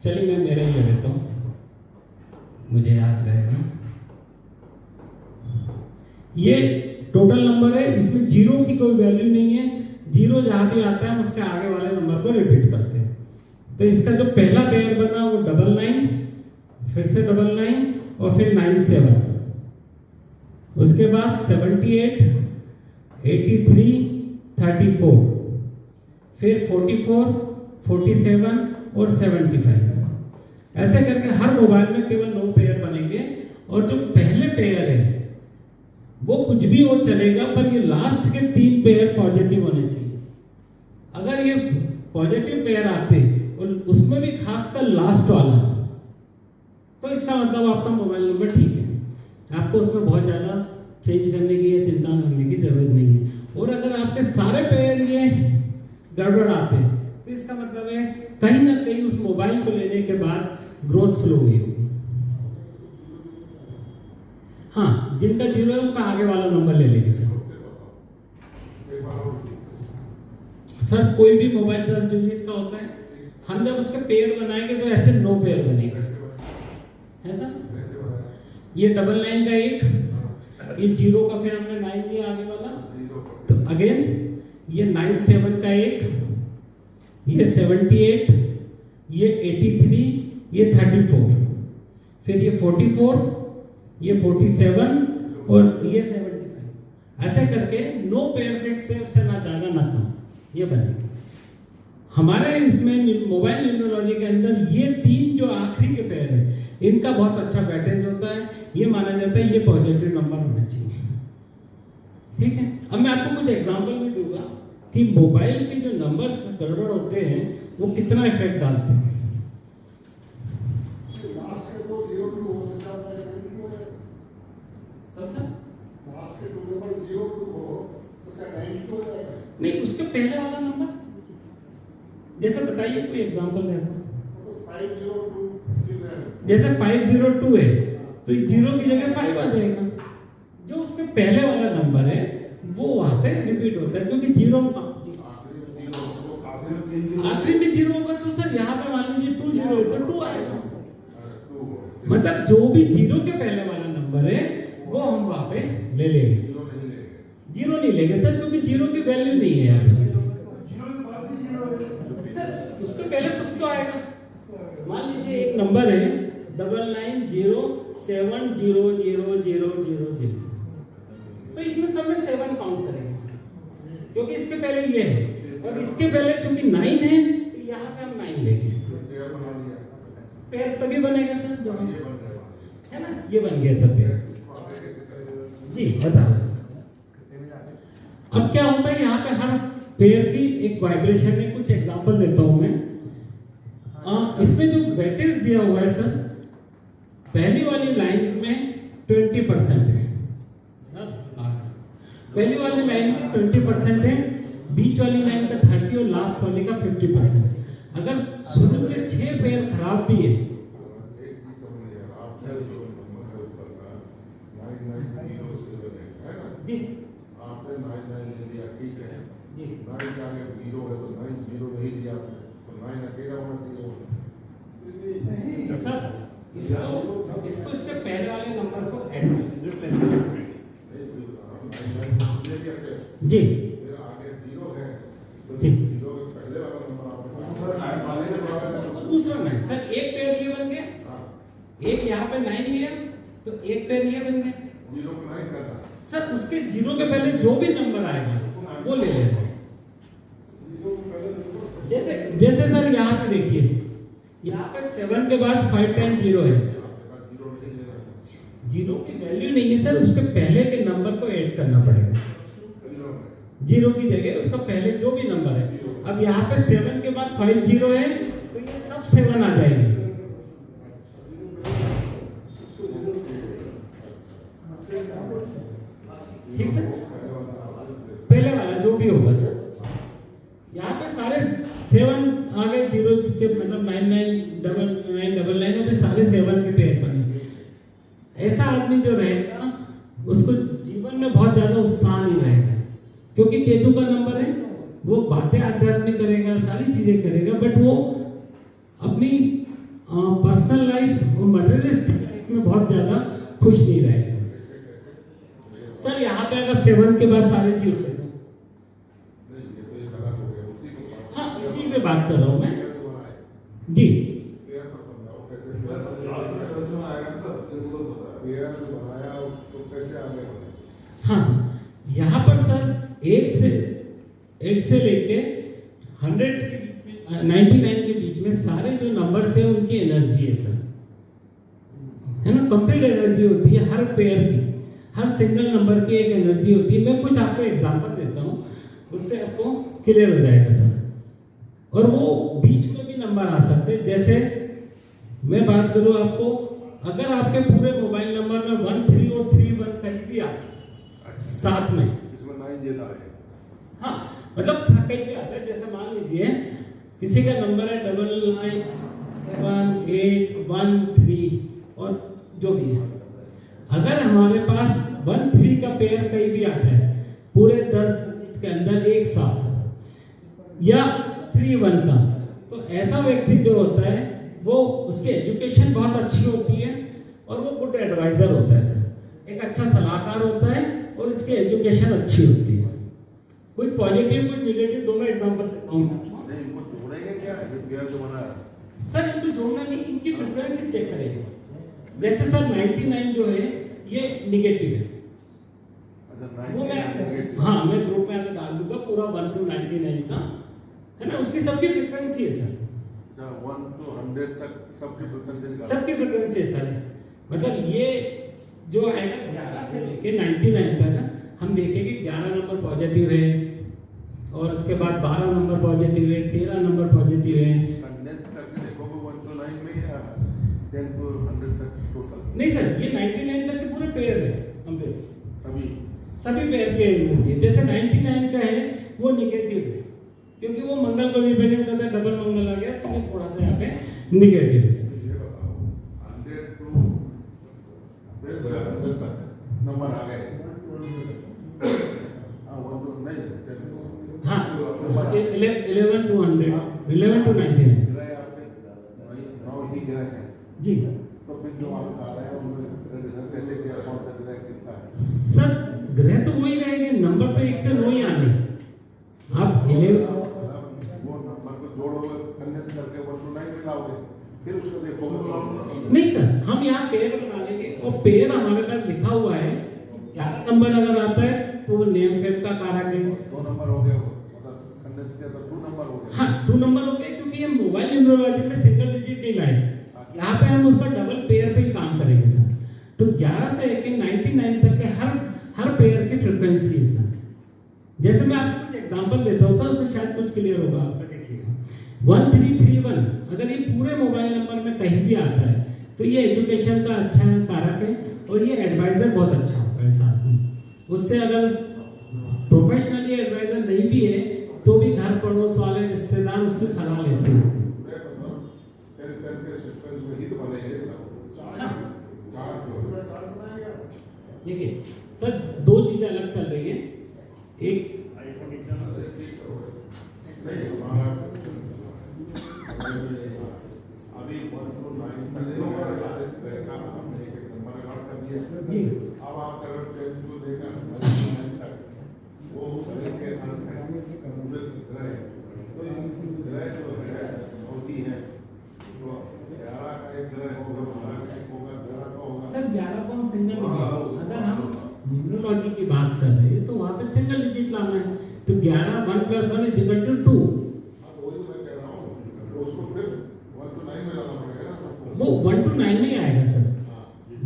चलिए मैं मेरा ही ले लेता हूँ, मुझे याद रहेगा। ये टोटल नंबर है, इसमें 0 की कोई वैल्यू नहीं है। 0 जहां भी आता है उसके आगे वाले नंबर को रिपीट करते हैं। तो इसका जो पहला पेयर बना वो 99, फिर से 99 और फिर 97, उसके बाद 78, 83, 34, फिर 44, 47 और 75। ऐसे करके हर मोबाइल में केवल 9 पेयर बनेंगे और जो पहले पेयर है वो कुछ भी हो चलेगा, पर ये लास्ट के 3 पेयर पॉजिटिव होने चाहिए। अगर ये पॉजिटिव पेयर आते और उसमें भी खासकर लास्ट वाला, तो इसका मतलब आपका मोबाइल नंबर ठीक है, आपको उसमें बहुत ज्यादा चेंज करने की या चिंता करने की जरूरत नहीं है। और अगर आपके सारे पेयर ये गड़बड़ आते हैं तो इसका मतलब है कहीं ना कहीं उस मोबाइल को लेने के बाद ग्रोथ स्लो हुई होगी। हाँ, जिनका 0 है उनका आगे वाला नंबर ले लेंगे सर। कोई भी मोबाइल 10 डिजिट का होता है, हम जब उसके पेयर बनाएंगे तो ऐसे 9 पेयर बनेंगे, है सर। ये 99 का एक, ये 0 का फिर हमने 9 दिया आगे वाला, तो अगेन ये 97 का एक, ये 78, ये 83, ये 34, फिर ये 44, ये 47 और ये 75। ऐसे करके 9 पेयर फिक्स से उससे ना ज्यादा ना कम ये बनेंगे। हमारे इसमें मोबाइल न्यूमरोलॉजी के अंदर ये 3 जो आखिरी के पेयर है इनका बहुत अच्छा वेटेज होता है। ये माना जाता है ये पॉजिटिव नंबर होने चाहिए, ठीक है। अब मैं आपको कुछ एग्जांपल भी दूंगा कि मोबाइल के जो नंबर्स गड़बड़ होते हैं वो कितना इफेक्ट डालते हैं। नहीं, उसके पहले वाला नंबर, जैसे बताइए कोई एग्जांपल है। जैसे 502 है तो 0 की जगह 5 आ जाएगा। जो उसके पहले वाला नंबर है वो वहां पे रिपीट होता है, क्योंकि 0 आखिरी में 0 होगा तो सर यहाँ पे मान लीजिए 20 है तो 2 आएगा। मतलब जो भी 0 के पहले वाला नंबर है वो हम वहां पे ले लेंगे। 0 नहीं लेंगे सर, क्योंकि 0 की वैल्यू नहीं है यहाँ पे। सर उसके पहले कुछ तो आएगा। मान लीजिए एक नंबर है 99070000, तो इसमें सब में 7 काउंट करेंगे, क्योंकि इसके पहले ये है और इसके पहले चूंकि 9 है तो यहाँ पे हम 9 लेंगे। पेयर तभी बनेगा सर जो है ना, ये बन गया सब पेयर। जी बताओ। अब क्या होता है यहाँ पे हर पेयर की एक वाइब्रेशन है। कुछ एग्जांपल देता हूं मैं। इसमें जो वेटेज दिया हुआ है सर, पहली वाली लाइन में 20% है सर, पहली वाली लाइन में 20% है, बीच वाली लाइन का 30 और लास्ट वाली का 50%। अगर शुरू के 6 पेयर खराब भी है। एक भी कम नहीं है, आपने जो नंबर है ऊपर का 9907 है ना जी आपने 99 ले लिया, ठीक है, जी 9 के आगे 0 है तो 90 नहीं दिया आपने, तो 9 अकेला होना चाहिए। सर इसको इसके पहले वाले नंबर को ऐड कर रिप्लेस कर जी फिर आगे 0 है तो जी 0 के पहले वाला नंबर आपने दूसरा नहीं सर, एक पेयर ये बन गया, एक यहाँ पे 9 लिया तो एक पेयर ये बन गया 0 को 9 करना सर। उसके 0 के पहले जो भी नंबर आएगा वो ले लेना। जैसे जैसे सर यहाँ पे देखिए, यहाँ पे 7 के बाद 5 टाइम्स 0 है, आपके पास 0 नहीं लेना, 0 की वैल्यू नहीं है सर, उसके पहले के नंबर को ऐड करना पड़ेगा। 0 की जगह उसका पहले जो भी नंबर है, अब यहाँ पे 7 के बाद 5 0 है तो ये सब 7 आ जाएंगे। ठीक है, पहले वाला जो भी होगा सर, यहाँ पे सारे 7 आ गए, 0 के मतलब 999999 में सारे 7 के पेयर बने। ऐसा आदमी जो रहेगा उसको जीवन में बहुत ज्यादा उत्साह नहीं रहेगा, क्योंकि केतु का नंबर है, वो बातें आध्यात्मिक करेगा, सारी चीजें करेगा, बट वो अपनी पर्सनल लाइफ और मटेरियलिस्टिक लाइफ में बहुत ज्यादा खुश नहीं रहेगा। सर यहाँ पे अगर 7 के बाद सारे 0 ले दो, हाँ इसी पे बात कर रहा हूँ मैं जी। हाँ यहाँ पर सर एक से लेके 100 के बीच में 99 के बीच में सारे जो नंबर है उनकी एनर्जी है सर, है ना, कंप्लीट एनर्जी होती है हर पेयर की, हर सिंगल नंबर की एक एनर्जी होती है। मैं कुछ आपको एग्जांपल देता हूँ, उससे आपको क्लियर हो जाएगा सर। और वो बीच में भी नंबर आ सकते हैं, जैसे मैं बात करूँ आपको, अगर आपके पूरे मोबाइल नंबर में 13 और 31 कहीं भी आते साथ में, इसमें 9 देना है, हाँ मतलब कहीं भी आता है, जैसे मान लीजिए किसी का नंबर है 997813 और जो भी है, अगर हमारे पास 13 का पेयर कहीं भी आता है पूरे 10 मिनट के अंदर एक साथ, या 31 का, तो ऐसा व्यक्ति जो होता है वो उसकी एजुकेशन बहुत अच्छी होती है और वो गुड एडवाइजर होता है सर, एक अच्छा सलाहकार होता है और इसकी एजुकेशन अच्छी होती है। कुछ पॉजिटिव कुछ नेगेटिव दोनों एग्जांपल देता हूँ नहीं इनको जोड़ेंगे क्या जो पेयर जो बना है? सर। इनको जोड़ना नहीं, इनकी फ्रीक्वेंसी चेक करेंगे। जैसे सर 99 जो है ये निगेटिव है, अच्छा वो 9 मैं हाँ मैं ग्रुप में आकर डाल दूंगा पूरा 1 to 99 का, है ना, उसकी सबकी फ्रीक्वेंसी है सर, 1 to 100 तक सबकी फ्रीक्वेंसी निकाल, सबकी फ्रीक्वेंसी है सर। मतलब ये जो है ना 11 से लेके 99 तक हम देखेंगे 11 नंबर पॉजिटिव है और उसके बाद 12 नंबर पॉजिटिव है, 13 नंबर पॉजिटिव है। कंडेंस करके देखोगे 1 to 9 में या 10 to 100 तक टोटल? नहीं सर, ये 99 तक के पूरे पेयर है कंप्लीट, सभी पेयर के एनर्जी है। जैसे 99 का है वो निगेटिव है, क्योंकि वो मंगल को रिप्रेजेंट करता है, डबल मंगल आ गया तो ये थोड़ा सा यहाँ पे निगेटिव है। ये बताओ 100 to 100 तक नंबर आ गए, हाँ 1 to नहीं 10 हाँ 11 to 100, 11 to 99 गिराए आपने 9 ही गिराए हैं, जी। तो फिर जो आप आ रहे हैं उनमें रिजल्ट कैसे किया, कौन सा गिराए किसका है? सर ग्रह तो वही रहेंगे, नंबर तो 1 से 9 ही आने। आप 11 वो नंबर को जोड़ोगे, कंडेंस करके 1 to 9 मिलाओगे, फिर उसको देखोगे। नहीं सर, हम यहाँ पेयर बना लेंगे और पेयर हमारे पास लिखा हुआ है, 11 नंबर अगर आता है तो वो नेम फेम का कारक है। 2 नंबर हो गए, वो मतलब कंडेंस किया तो 2 नंबर हो गए। हाँ 2 नंबर हो गए, क्योंकि ये मोबाइल न्यूमरोलॉजी में सिंगल डिजिट नहीं लाए, यहाँ पे हम उसका डबल पेयर पे ही काम करेंगे सर। तो 11 से लेके 99 तक के हर पेयर की फ्रीक्वेंसी है सर। जैसे मैं आपको कुछ एग्जांपल देता हूँ सर, उससे शायद कुछ क्लियर होगा आपका। देखिएगा 1331 अगर ये पूरे मोबाइल नंबर में कहीं भी आता है तो ये एजुकेशन का अच्छा कारक है और ये एडवाइजर बहुत अच्छा होगा है साथ में। उससे अगर प्रोफेशनली एडवाइजर नहीं भी है तो भी घर पड़ोस वाले रिश्तेदार उससे सलाह लेते हैं। के सीक्वेंस में ही तो बनेंगे सब। हाँ। चार्ट जो है चार्ट बनाएंगे। देखिए सर, दो चीजें अलग चल रही है। एक नहीं हमारा अभी 1 to 9 तक हमने एक नंबर नोट कर दिया जी। अब आप अगर 10 को लेकर 9 तक वो ग्रह के अंत है पूरे ग्रह तो ग्रह जो है होती है तो 11 का एक ग्रह होगा 12 का एक होगा 11 का होगा सर 11 को हम सिंगल डिजिट, अगर हम न्यूमरोलॉजी की बात कर रहे हैं तो वहां पे सिंगल डिजिट लाना है। तो 11 1 + 1 = 2। वही मैं कह रहा हूँ तो उसको फिर 1 to 9 में लाना पड़ेगा ना। वो 1 to 9 नहीं आएगा सर।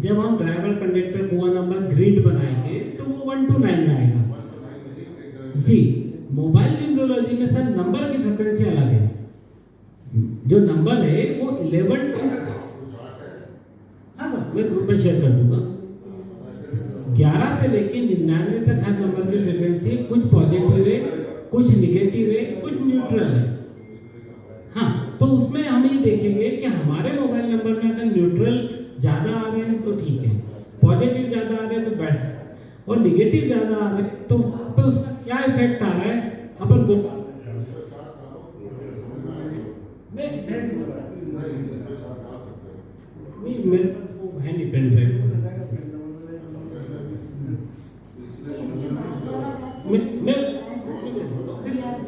जब हम ड्राइवर कंडक्टर कुआं नंबर ग्रिड बनाएंगे तो वो 1 to 9 में आएगा। 1 to 9 नहीं जी। मोबाइल न्यूमरोलॉजी में सर नंबर की फ्रीक्वेंसी अलग है। जो नंबर है वो 11 to, हाँ सर मैं ग्रुप में शेयर कर दूंगा। 11 से लेके 99 तक हर नंबर की फ्रीक्वेंसी कुछ पॉजिटिव है, कुछ निगेटिव है, कुछ न्यूट्रल है। हाँ, तो उसमें हम ये देखेंगे कि हमारे मोबाइल नंबर में अगर न्यूट्रल ज्यादा आ रहे हैं तो ठीक है, पॉजिटिव ज्यादा आ रहे हैं तो बेस्ट, और निगेटिव ज्यादा आ रहे हैं तो उसका क्या इफेक्ट आ रहा है अपन को नहीं, मेरे पास वो है नहीं पेन ड्राइव। मैं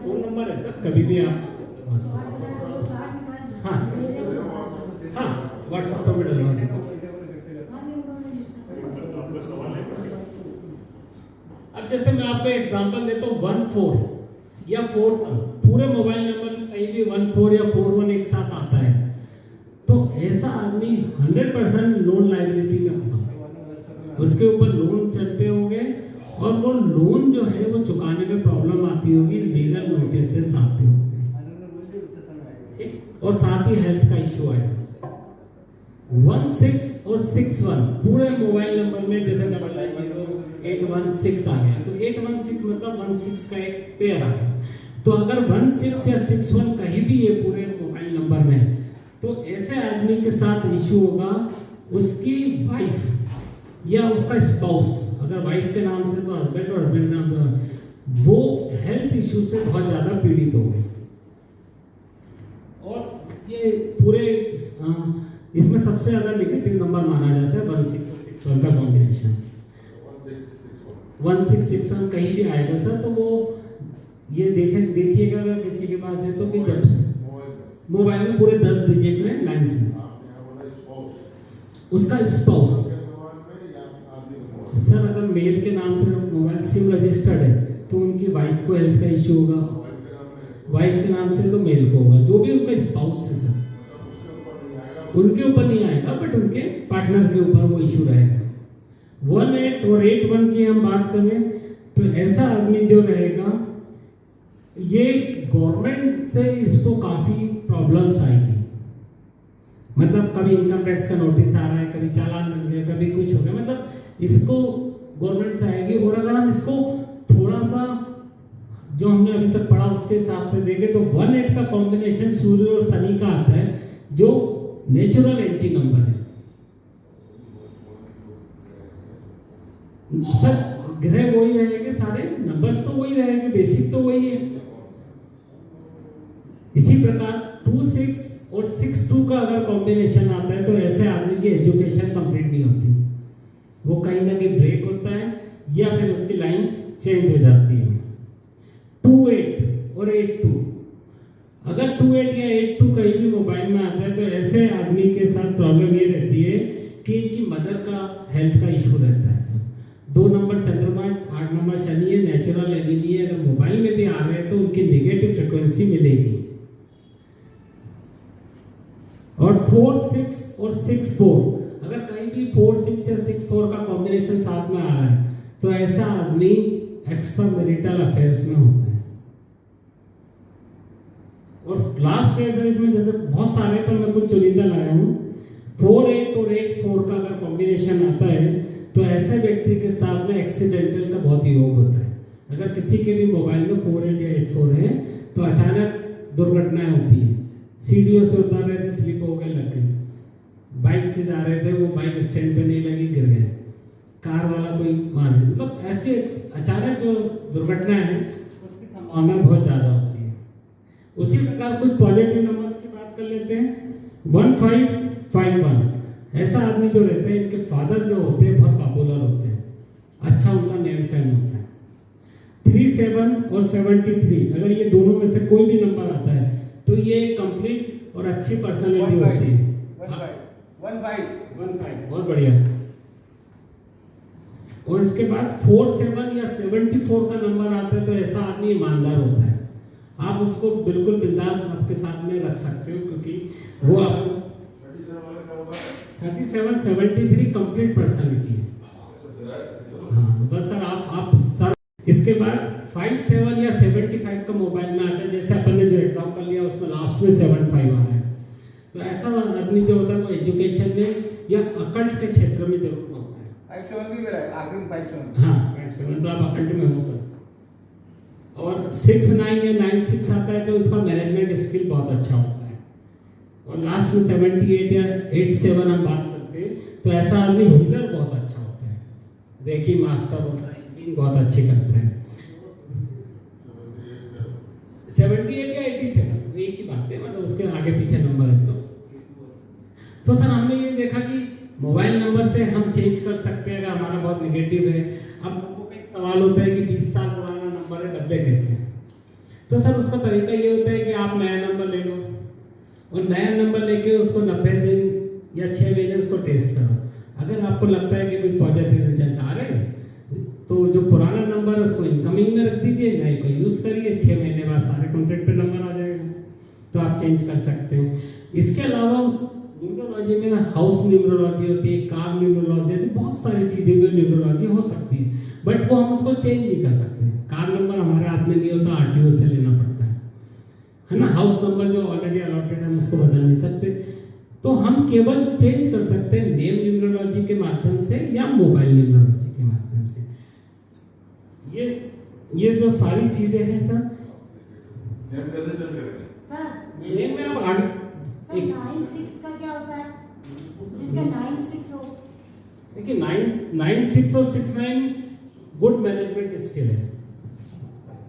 फोन नंबर है सर, कभी भी आप हाँ हाँ व्हाट्सएप पर भी डलवा देंगे। अब जैसे मैं आपको एग्जांपल देता हूँ 14 या 41, पूरे मोबाइल नंबर में कहीं भी 14 या 41 एक साथ आता है तो ऐसा आदमी 100% लोन लायबिलिटी में होगा। उसके ऊपर लोन चलते होंगे और वो लोन जो है वो चुकाने में प्रॉब्लम आती होगी, लीगल नोटिस आते होंगे, और साथ ही हेल्थ का इशू आएगा। 16 और 61 पूरे मोबाइल नंबर में जैसे 816 आ गया तो 816 मतलब 16 का एक पेयर आ गया। तो अगर 16 या 61 कहीं भी ये पूरे मोबाइल नंबर में तो ऐसे आदमी के साथ इशू होगा, उसकी वाइफ या उसका स्पाउस, अगर वाइफ के नाम से तो हस्बैंड और हस्बैंड नाम से, वो हेल्थ इशू से बहुत ज्यादा पीड़ित हो गए। और ये पूरे इसमें सबसे ज्यादा नेगेटिव नंबर माना जाता है 16 और 61 का कॉम्बिनेशन। 1661 कहीं भी आएगा सर तो वो ये देखिएगा अगर किसी के पास है तो कि जब से मोबाइल में पूरे 10 डिजिट में लाइन से उसका स्पाउस, सर अगर मेल के नाम से मोबाइल सिम रजिस्टर्ड है तो उनकी वाइफ को हेल्थ का इश्यू होगा, वाइफ के नाम से तो मेल को होगा, जो भी उनका स्पाउस है सर उनके ऊपर नहीं आएगा बट उनके पार्टनर के ऊपर वो इशू रहेगा। 18 और 81 की हम बात करें तो ऐसा आदमी जो रहेगा ये गवर्नमेंट से इसको काफी प्रॉब्लम्स आएगी, मतलब कभी इनकम टैक्स का नोटिस आ रहा है, कभी चालान बन गया, कभी कुछ हो गया, मतलब इसको गवर्नमेंट से आएगी। और अगर हम इसको थोड़ा सा जो हमने अभी तक पढ़ा उसके हिसाब से देखें तो 18 का कॉम्बिनेशन सूर्य और शनि का आता है जो नेचुरल एंटी नंबर है। सर ग्रह वही रहेंगे, सारे नंबर्स तो वही रहेंगे, बेसिक तो वही है। इसी प्रकार 26 और 62 का अगर कॉम्बिनेशन आता है तो ऐसे आदमी की एजुकेशन कंप्लीट नहीं होती, वो कहीं ना कहीं ब्रेक होता है या फिर उसकी लाइन चेंज हो जाती है। 28 और 82 अगर 28 या 82 कहीं भी मोबाइल में आता है तो ऐसे आदमी के साथ प्रॉब्लम ये रहती है कि इनकी मदर का हेल्थ का इशू रहता है सर। 2 नंबर चंद्रमा, 8 नंबर शनि है, नेचुरल एनिमी है, अगर मोबाइल में भी आ रहे हैं तो उनकी नेगेटिव फ्रिक्वेंसी मिलेगी। और 4 6 और 6 4 अगर कहीं भी 4 6 या 6 4 का कॉम्बिनेशन साथ में आ रहा है तो ऐसा आदमी एक्स्ट्रा मैरिटल अफेयर्स में होता है। और लास्ट इसमें जैसे बहुत सारे पर मैं कुछ चुनिंदा लाया हूँ। 4 8 और 8 4 का अगर कॉम्बिनेशन आता है तो ऐसे व्यक्ति के साथ में एक्सीडेंटल का बहुत योग होता है। अगर किसी के भी मोबाइल में 4 8 या 8 4 है तो अचानक दुर्घटनाएं होती है। सीढ़ियों से उतार रहे थे, स्लिप हो गए, लग गई। बाइक से जा रहे थे, वो बाइक स्टैंड पे नहीं लगी, गिर गए। कार वाला कोई मार, मतलब ऐसे अचानक जो दुर्घटनाएं हैं उसकी संभावना बहुत ज़्यादा होती है। उसी प्रकार कुछ पॉजिटिव नंबर्स की बात कर लेते हैं। 1551 ऐसा आदमी जो रहते हैं, इनके फादर जो होते हैं बहुत पॉपुलर होते हैं, अच्छा उनका नेम फेम होता है। 37 और 73 अगर ये दोनों में से कोई भी नंबर आता है तो ये कंप्लीट और अच्छी पर्सनालिटी होती है। 15 बहुत बढ़िया। और इसके बाद 47 या 74 का नंबर आता है तो ऐसा आदमी ईमानदार होता है। आप उसको बिल्कुल बिंदास आपके साथ में रख सकते हो, क्योंकि वो आपको 37 73 कंप्लीट पर्सनालिटी है। हाँ बस सर आप सर। इसके बाद 57 या 75 का मोबाइल में आता है, जैसे अपन ने जो एग्जाम्पल लिया उसमें लास्ट में 75 आ रहा है। तो ऐसा आदमी जो होता है वो एजुकेशन में या अकल्ट के क्षेत्र में जरूर होता है। 57 भी मेरा है, आखिरी में 57। हाँ 57 तो आप अकल्ट में हो सर। और 69 या 96 आता है तो इसका मैनेजमेंट स्किल बहुत अच्छा होता है। और लास्ट में 78 या 87 हम बात करते हैं तो ऐसा आदमी हीलर बहुत अच्छा होता है, रेकी मास्टर होता है, हीलिंग बहुत अच्छी करता है। 78 या 87 एक ही बात है, मतलब उसके आगे पीछे नंबर है। तो सर हमने ये देखा कि मोबाइल नंबर से हम चेंज कर सकते हैं अगर हमारा बहुत नेगेटिव है। अब लोगों का एक सवाल होता है कि 20 साल पुराना नंबर है, बदले कैसे? तो सर उसका तरीका ये होता है कि आप नया नंबर ले लो और नया नंबर लेके उसको 90 दिन या 6 महीने उसको टेस्ट करो। अगर आपको लगता है कि कुछ पॉजिटिव रिजल्ट आ रहे हैं तो जो पुराना नंबर है उसको इनकमिंग में रख दीजिए, नए को यूज करिए, 6 महीने बाद सारे कॉन्टैक्ट पे नंबर आ जाएगा, तो आप चेंज कर सकते हैं। इसके अलावा न्यूमरोलॉजी में हाउस न्यूमरोलॉजी होती है, कार न्यूमरोलॉजी होती है, बहुत सारी चीजें में न्यूमरोलॉजी हो सकती है, बट वो हम उसको चेंज नहीं कर सकते। कार नंबर हमारे हाथ में नहीं होता, आरटीओ से लेना पड़ता है ना। हाउस नंबर जो ऑलरेडी अलॉटेड है हम उसको बदल नहीं सकते, तो हम केवल चेंज कर सकते हैं नेम न्यूमरोलॉजी के माध्यम से या मोबाइल न्यूमरोलॉजी के माध्यम से। ये जो सारी चीजें हैं सर, नेम कैसे चेंज करेंगे? सर नेम में आप आगे 96 का क्या होता है? जिसका 96 हो। देखिए 96 और 69 गुड मैनेजमेंट स्किल है,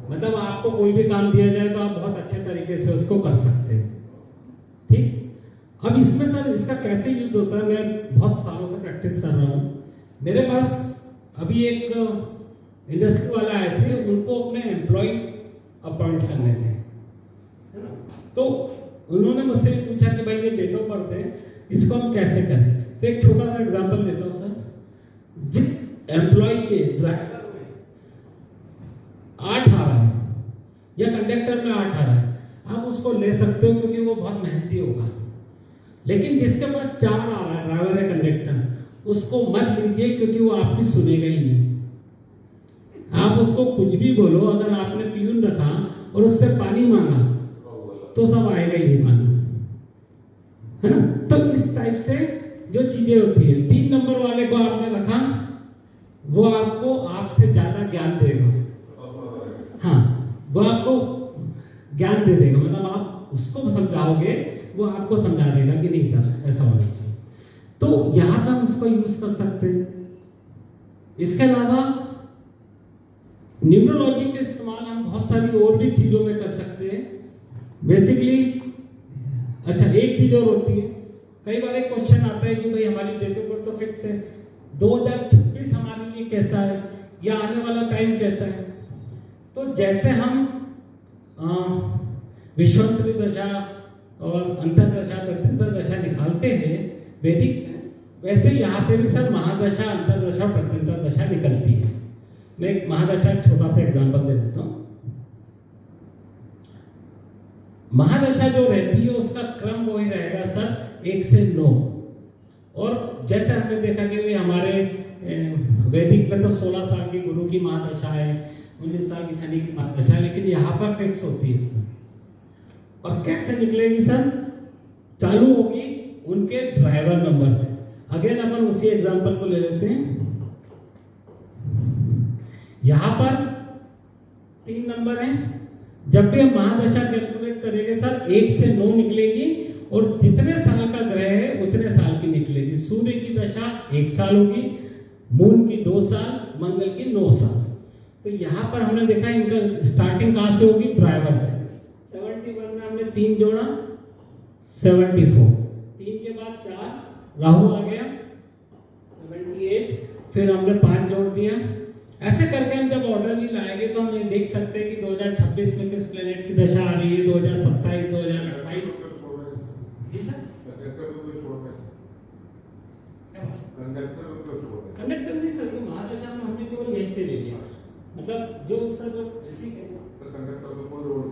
मतलब आपको कोई भी काम दिया जाए तो आप बहुत अच्छे तरीके से उसको कर सकते हैं। ठीक, अब इसमें सर इसका कैसे यूज होता है, मैं बहुत सालों से प्रैक्टिस कर रहा हूँ। मेरे पास अभी एक इंडस्ट्री वाला आए थे, उनको अपने एम्प्लॉय अपॉइंट करने थे, है ना। तो उन्होंने मुझसे पूछा कि भाई ये डेट ऑफ बर्थ है, इसको हम कैसे करें। तो एक छोटा सा एग्जांपल देता हूँ सर। जिस एम्प्लॉय के ड्राइवर में 8 आ रहा है या कंडक्टर में 8 आ रहा है, आप उसको ले सकते हो क्योंकि वो बहुत मेहनती होगा। लेकिन जिसके पास 4 आ रहा है, ड्राइवर है कंडक्टर, उसको मत लीजिए क्योंकि वो आपकी सुनेगा ही नहीं। आप उसको कुछ भी बोलो, अगर आपने प्यून रखा और उससे पानी मांगा तो सब आएगा ही नहीं पानी, है ना। तो इस टाइप से जो चीजें होती है, 3 नंबर वाले को आपने रखा, वो आपको आपसे ज्यादा ज्ञान देगा। हाँ, वो आपको ज्ञान दे देगा, मतलब आप उसको समझाओगे वो आपको समझा देगा कि नहीं सर ऐसा होना चाहिए। तो यहां पर हम उसको यूज कर सकते हैं। इसके अलावा न्यूमरोलॉजी के इस्तेमाल हम बहुत सारी और भी चीजों में कर सकते हैं। बेसिकली अच्छा एक चीज और होती है, कई बार एक क्वेश्चन आता है कि भाई हमारी डेट ऑफ बर्थ तो फिक्स है, 2026 हमारे लिए कैसा है या आने वाला टाइम कैसा है। तो जैसे हम विश्वामित्री दशा और अंतरदशा प्रत्यंतर दशा निकालते हैं वैदिक, वैसे यहाँ पे भी सर महादशा अंतरदशा प्रत्यंतर दशा निकलती है। मैं एक महादशा छोटा सा एग्जांपल दे देता हूँ। महादशा जो रहती है उसका क्रम वही रहेगा सर 1 से 9, और जैसे हमने देखा कि हमारे वैदिक में तो 16 साल की गुरु की महादशा है, 19 साल की शनि की महादशा है, लेकिन यहाँ पर फिक्स होती है इसमें। और कैसे निकलेगी सर? चालू होगी उनके ड्राइवर नंबर से। अगेन अपन उसी एग्जांपल को ले लेते हैं। यहां पर 3 नंबर हैं। जब भी हम महादशा कैलकुलेट करेंगे सर 1 से 9 निकलेगी और जितने साल का ग्रह है उतने साल की निकलेगी। सूर्य की दशा 1 साल होगी, मून की 2 साल, मंगल की 9 साल। तो यहाँ पर हमने देखा इनका स्टार्टिंग कहाँ से होगी, ड्राइवर से। 71 में हमने 3 जोड़ा, 74, 3 के बाद 4 राहु आ गया, 78, फिर हमने 5 जोड़ दिया। ऐसे करके हम जब ऑर्डर नहीं लाएंगे तो हम ये देख सकते हैं कि 2026 में किस प्लेनेट की दशा आ रही है, 2027, 2028। जी सर, कंडक्टर नहीं सर, ये महादशा में हमने केवल यही से ले लिया, मतलब जो उसका जो ऐसी कंडक्टर का रोल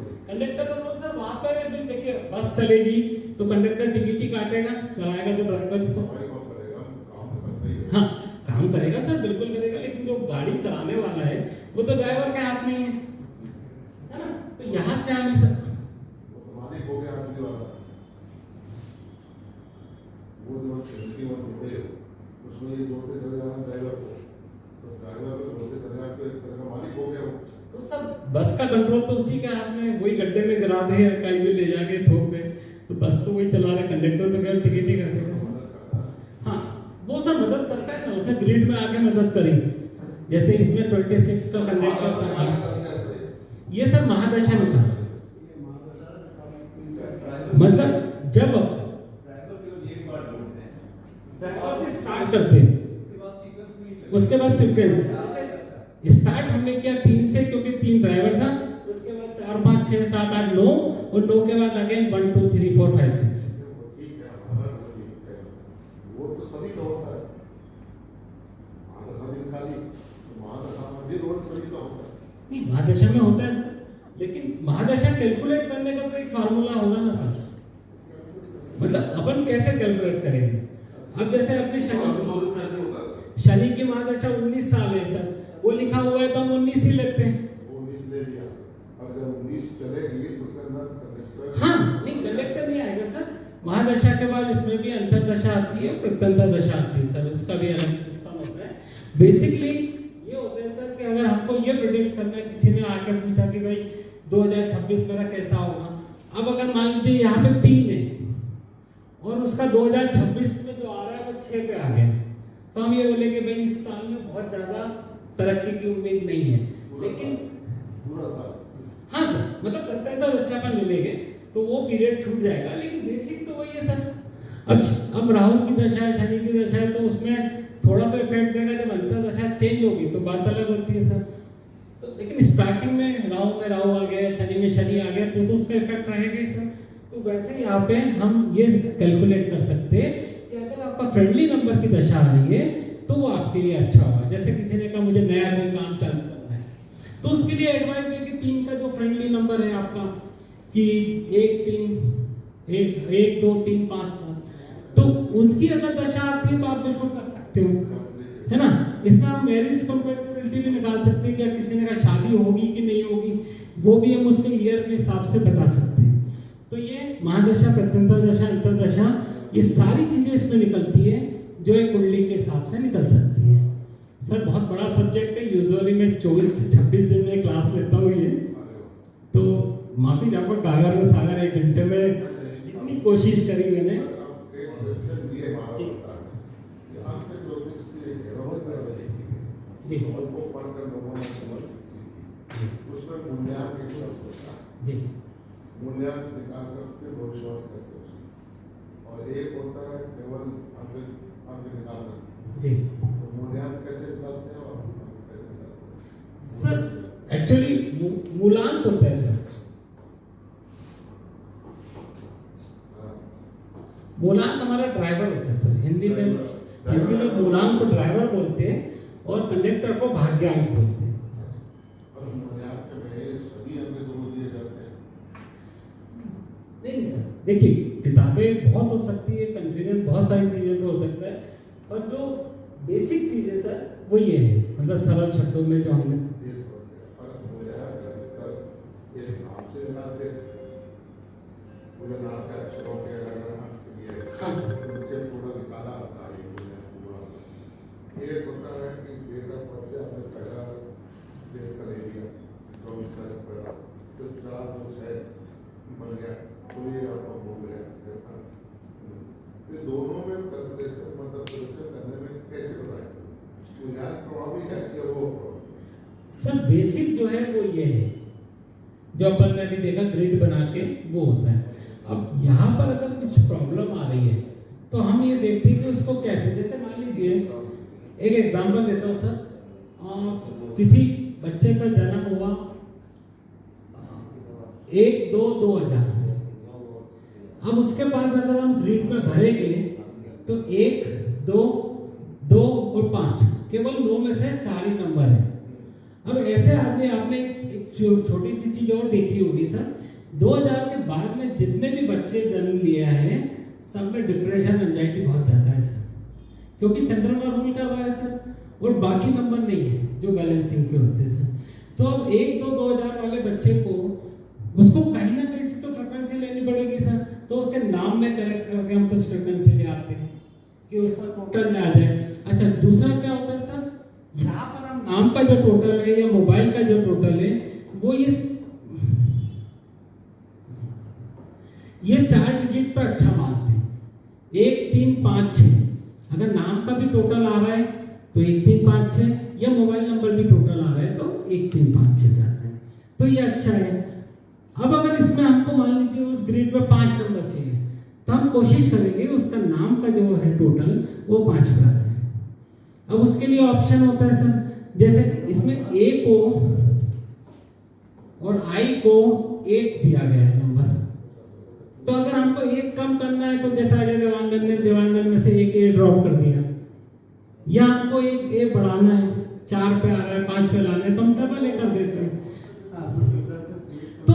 सर वहां पर भी देखिए बस चलेगी तो कंडक्टर टिकट ही काटेगा, चलाएगा तो ड्राइवर ही सर। हाँ काम करेगा सर, बिल्कुल करेगा, लेकिन जो गाड़ी चलाने वाला है वो तो ड्राइवर के हाथ में ही है ना। तो यहाँ से हम सर मालिक हो गया आदमी वाला, वो जो चलती वो जोड़े उसमें ये जोड़ते चले जाना ड्राइवर को, तो ड्राइवर को जोड़ते चले जाना तो एक तरह का मालिक हो गया वो। तो सर बस का कंट्रोल तो उसी के हाथ में, वही गड्ढे में गिरा दे, कहीं भी ले जाके ठोक दे, तो बस तो वही चला रहे, कंडक्टर तो केवल टिकट ही करते हैं। हाँ वो सर मदद करता है ना, उसने ग्रिड में आके मदद करी, जैसे इसमें 26 का कंडक्टर था। ये सर महादशा में था, मतलब जब स्टार्ट करते हैं उसके बाद सीक्वेंस स्टार्ट हमने किया 3 से, क्योंकि 3 ड्राइवर था, उसके बाद 4, 5, 6, 7, 8, 9 और 9 के बाद अगेन 1, 2, 3, 4, 5, 6। वो तो सभी का होता है, महादशा में खाली महादशा में भी रोल सभी का होता है। नहीं महादशा में होता है, लेकिन महादशा कैलकुलेट करने का तो एक फार्मूला होगा ना सर, मतलब अपन कैसे कैलकुलेट करेंगे। अब जैसे अपने शनि की महादशा 19 साल है सर, वो लिखा हुआ है तो हम 19 ही लेते हैं। 19 ले लिया, अब जब 19 चलेगी तो उसके अंदर कंडक्टर, हाँ नहीं कंडक्टर नहीं आएगा सर, महादशा के बाद इसमें भी अंतरदशा आती है, प्रत्यंतर दशा आती है सर, उसका भी अलग सिस्टम होता है। बेसिकली ये होता है सर कि अगर हमको ये प्रेडिक्ट करना है, किसी ने आके पूछा कि भाई 2026 मेरा कैसा होगा, अब अगर मान लीजिए यहाँ पे 3 है और उसका 2026 में जो आ रहा है वो 6 पे आ गया, तो हम ये बोलेंगे भाई इस साल में बहुत ज्यादा तरक्की की उम्मीद नहीं है, लेकिन पूरा साल हाँ सर मतलब प्रत्यंतर दशा पर ले लेंगे तो वो पीरियड छूट जाएगा, लेकिन बेसिक तो वही है सर। अब राहु की दशा है, शनि की दशा है, तो उसमें थोड़ा तो इफेक्ट देगा, जब अंतर दशा चेंज होगी तो बात अलग होती है सर। तो लेकिन स्टार्टिंग में राहु आ गया, शनि में शनि आ गया, तो उसका इफेक्ट रहेगा ही सर। तो वैसे यहाँ पे हम ये कैलकुलेट कर सकते हैं कि अगर आपका फ्रेंडली नंबर की दशा आ रही है तो वो आपके लिए अच्छा होगा। जैसे किसी ने कहा मुझे नया कोई काम चालू करना है, तो उसके लिए एडवाइस है कि 3 का जो फ्रेंडली नंबर है आपका कि 1, 2, 3, 5, 7, तो उसकी अगर दशा आती है तो आप बिल्कुल कर सकते हो, है ना। इसमें हम मैरिज कंपैटिबिलिटी भी निकाल सकते हैं, क्या किसी ने कहा शादी होगी कि नहीं होगी, वो भी हम उसके ईयर के हिसाब से बता सकते हैं। तो ये महादशा, प्रत्यंतर दशा, अंतरदशा, ये सारी चीजें इसमें निकलती है जो एक कुंडली के हिसाब से निकल सकती है। सर बहुत बड़ा सब्जेक्ट है, यूजुअली मैं 24 से 26 दिन में क्लास लेता हूँ ये, तो माफी चाहूंगा कागर में सागर 1 घंटे में जितनी कोशिश करी मैंने। जी मूल्यांक निकाल करके भविष्यवाणी करते हैं, और एक होता है केवल आगे निकालना। जी तो मूल्यांक कैसे निकालते हैं और कैसे निकालते हैं सर, एक्चुअली मूलांक होता है सर, मूलांक हमारा ड्राइवर होता है सर। हिंदी में मूलांक को ड्राइवर बोलते हैं और कंडक्टर को भाग्यांक बोलते हैं। और मूल्यांक में सभी अंक जोड़ दिए जाते हैं। नहीं सर, देखिए किताबें बहुत हो सकती है, कंफ्यूजन बहुत सारी चीजें पे हो सकता है, और जो बेसिक चीजें सर वो ये है, मतलब सरल शब्दों में जो हमने हाँ सर, पूरा निकाला एक होता है कि डेटा पर से आपने पहला डेट का ले लिया 24 तारीख पहला, तो 4 2 6 बन गया सर बेसिक जो है वो ये है, जो अपन ने अभी देखा ग्रिड बना के वो होता है। अब यहाँ पर अगर कुछ प्रॉब्लम आ रही है तो हम ये देखते हैं कि उसको कैसे, जैसे मान लीजिए एक एग्जांपल देता हूँ सर, किसी बच्चे का जन्म हुआ 1/2/2000, अब उसके पास अगर हम ग्रिड में भरेंगे तो 1, 2, 2 और 5, केवल 9 में से 4 ही नंबर है। अब ऐसे आदमी आपने एक छोटी सी चीज और देखी होगी सर, 2000 के बाद में जितने भी बच्चे जन्म लिया है सब में डिप्रेशन एंजाइटी बहुत ज्यादा है सर, क्योंकि चंद्रमा रूल कर रहा है सर, और बाकी नंबर नहीं है जो बैलेंसिंग के होते हैं सर। तो अब 1-2-2000 वाले बच्चे को उसको कहीं ना कहीं से तो फ्रिक्वेंसी लेनी पड़ेगी सर, तो उसके नाम में करेक्ट करके हम कुछ फ्रिक्वेंसी ले आते हैं कि उसका टोटल में आ जाए। अच्छा, दूसरा क्या होता है सर, यहाँ पर हम नाम का जो टोटल है या मोबाइल का जो टोटल है वो ये 4 डिजिट पर अच्छा मानते हैं, 1, 3, 5, 6। अगर नाम का भी टोटल आ रहा है तो 1, 3, 5, 6, या मोबाइल नंबर भी टोटल आ रहा है तो 1, 3, 5, 6 जाते हैं, तो ये अच्छा है। अब अगर इसमें हमको मान लीजिए उस ग्रिड में 5 नंबर चाहिए तो हम कोशिश करेंगे उसका नाम का जो है टोटल वो 5 पर आ जाए। अब उसके लिए ऑप्शन होता है सर, जैसे इसमें A को और I को 1 दिया गया है नंबर, तो अगर हमको 1 कम करना है तो जैसा आगे देवांगन में से 1 A ड्रॉप कर दिया, या हमको 1 A बढ़ाना है, 4 पे आ रहा है 5 पे लाना है तो हम डबल A कर देते हैं। तो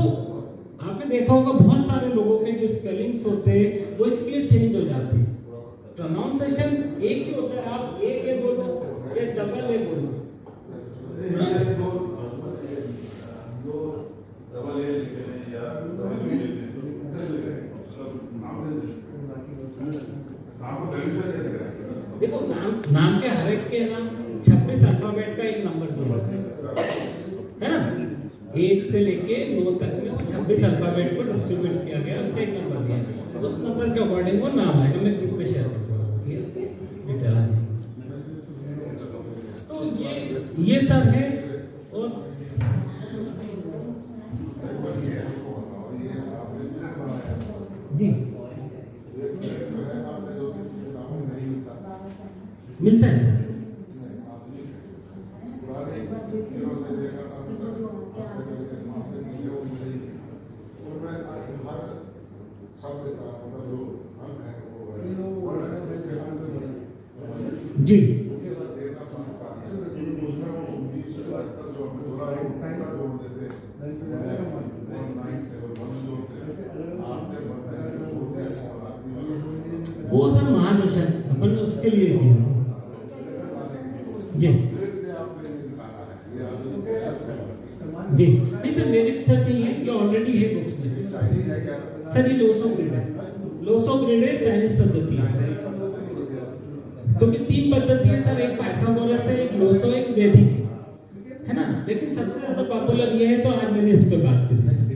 आपने देखा होगा बहुत सारे लोगों के जो स्पेलिंग्स होते हैं वो इसलिए चेंज हो जाते हैं, प्रोनाउंसिएशन एक ही होता है, आप एक ए बोलो या डबल ए बोलो। देखो नाम के हर एक के ना 26 अल्फाबेट का एक नंबर दिया है ना, 1 से लेके 9 तक में 26 अल्फाबेट को डिस्ट्रीब्यूट किया गया, उसका एक नंबर दिया है, उस नंबर के अकॉर्डिंग वो नाम आएगा। मैं ग्रुप में शेयर करता हूँ, डिटेल आ जाएगी। तो ये सब है। और जी मिलता है सर, जी वो सर महादशा अपन ने उसके लिए किया जी जी। नहीं सर मेरी सर नहीं है, ये ऑलरेडी है बुक्स में सर, ये लोसो ग्रिड है, लोसो ग्रिड है, चाइनीज पद्धति है, क्योंकि 3 पद्धति है सर, एक पाइथागोरस है, एक लोसो, एक वैदिक है ना, लेकिन सबसे ज्यादा पॉपुलर ये है तो आज मैंने इस पे बात करी सर।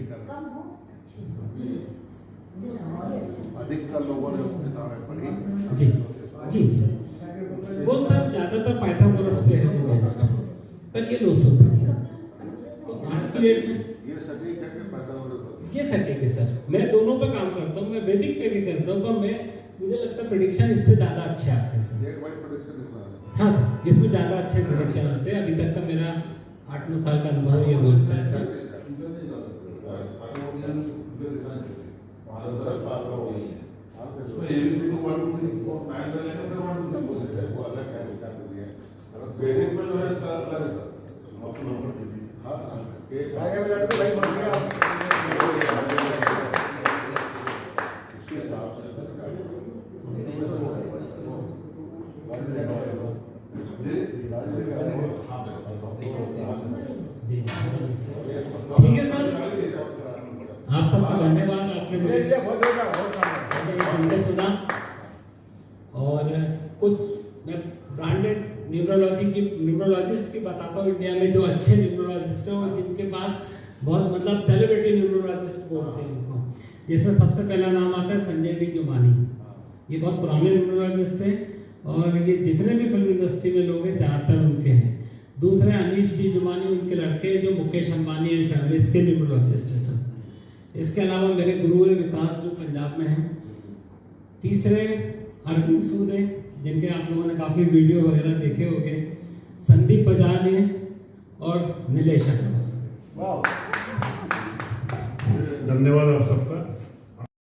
अधिकतर लोगों ने उसकी किताबें पढ़ी जी जी जी, वो सब ज्यादातर पाइथागोरस पे है वो इसका, पर ये लोसो पे है। तो आज की डेट में ये सटीक है कि पाइथागोरस, ये सटीक है सर, मैं दोनों पे काम करता हूँ, मैं वैदिक पे भी करता हूँ, पर मुझे लगता है प्रेडिक्शन इससे ज्यादा अच्छे आते हैं सर। एक बार प्रेडिक्शन निकला है। हाँ सर, इसमें ज्यादा अच्छे प्रेडिक्शन आते हैं, अभी तक का मेरा 8-9 साल का अनुभव ये बोलता है सर। वैदिक में जो है इसका अलग है ठीक है सर, आप सबका धन्यवाद, आपने मुझे सुना। और कुछ मैं ब्रांडेड न्यूरोलॉजिस्ट की बताता हूँ इंडिया में, जो अच्छे न्यूरोलॉजिस्ट हैं और जिनके पास बहुत मतलब सेलिब्रिटी न्यूरोलॉजिस्ट बोलते हैं उनको, जिसमें सबसे पहला नाम आता है संजय बी जुमानी। ये बहुत पुराने न्यूरोलॉजिस्ट हैं और ये जितने भी फिल्म इंडस्ट्री में लोग हैं ज़्यादातर उनके हैं। दूसरे अनीश बिजुमानी उनके लड़के जो मुकेश अंबानी एंड फैमिली, इसके न्यूरोलॉजिस्ट है सर। इसके अलावा मेरे गुरु है विकास जो पंजाब में है। तीसरे अरविंद सूद है, जिनके आप लोगों ने काफ़ी वीडियो वगैरह देखे होंगे। संदीप बजाज हैं और नीलेश अग्रवाल। वाह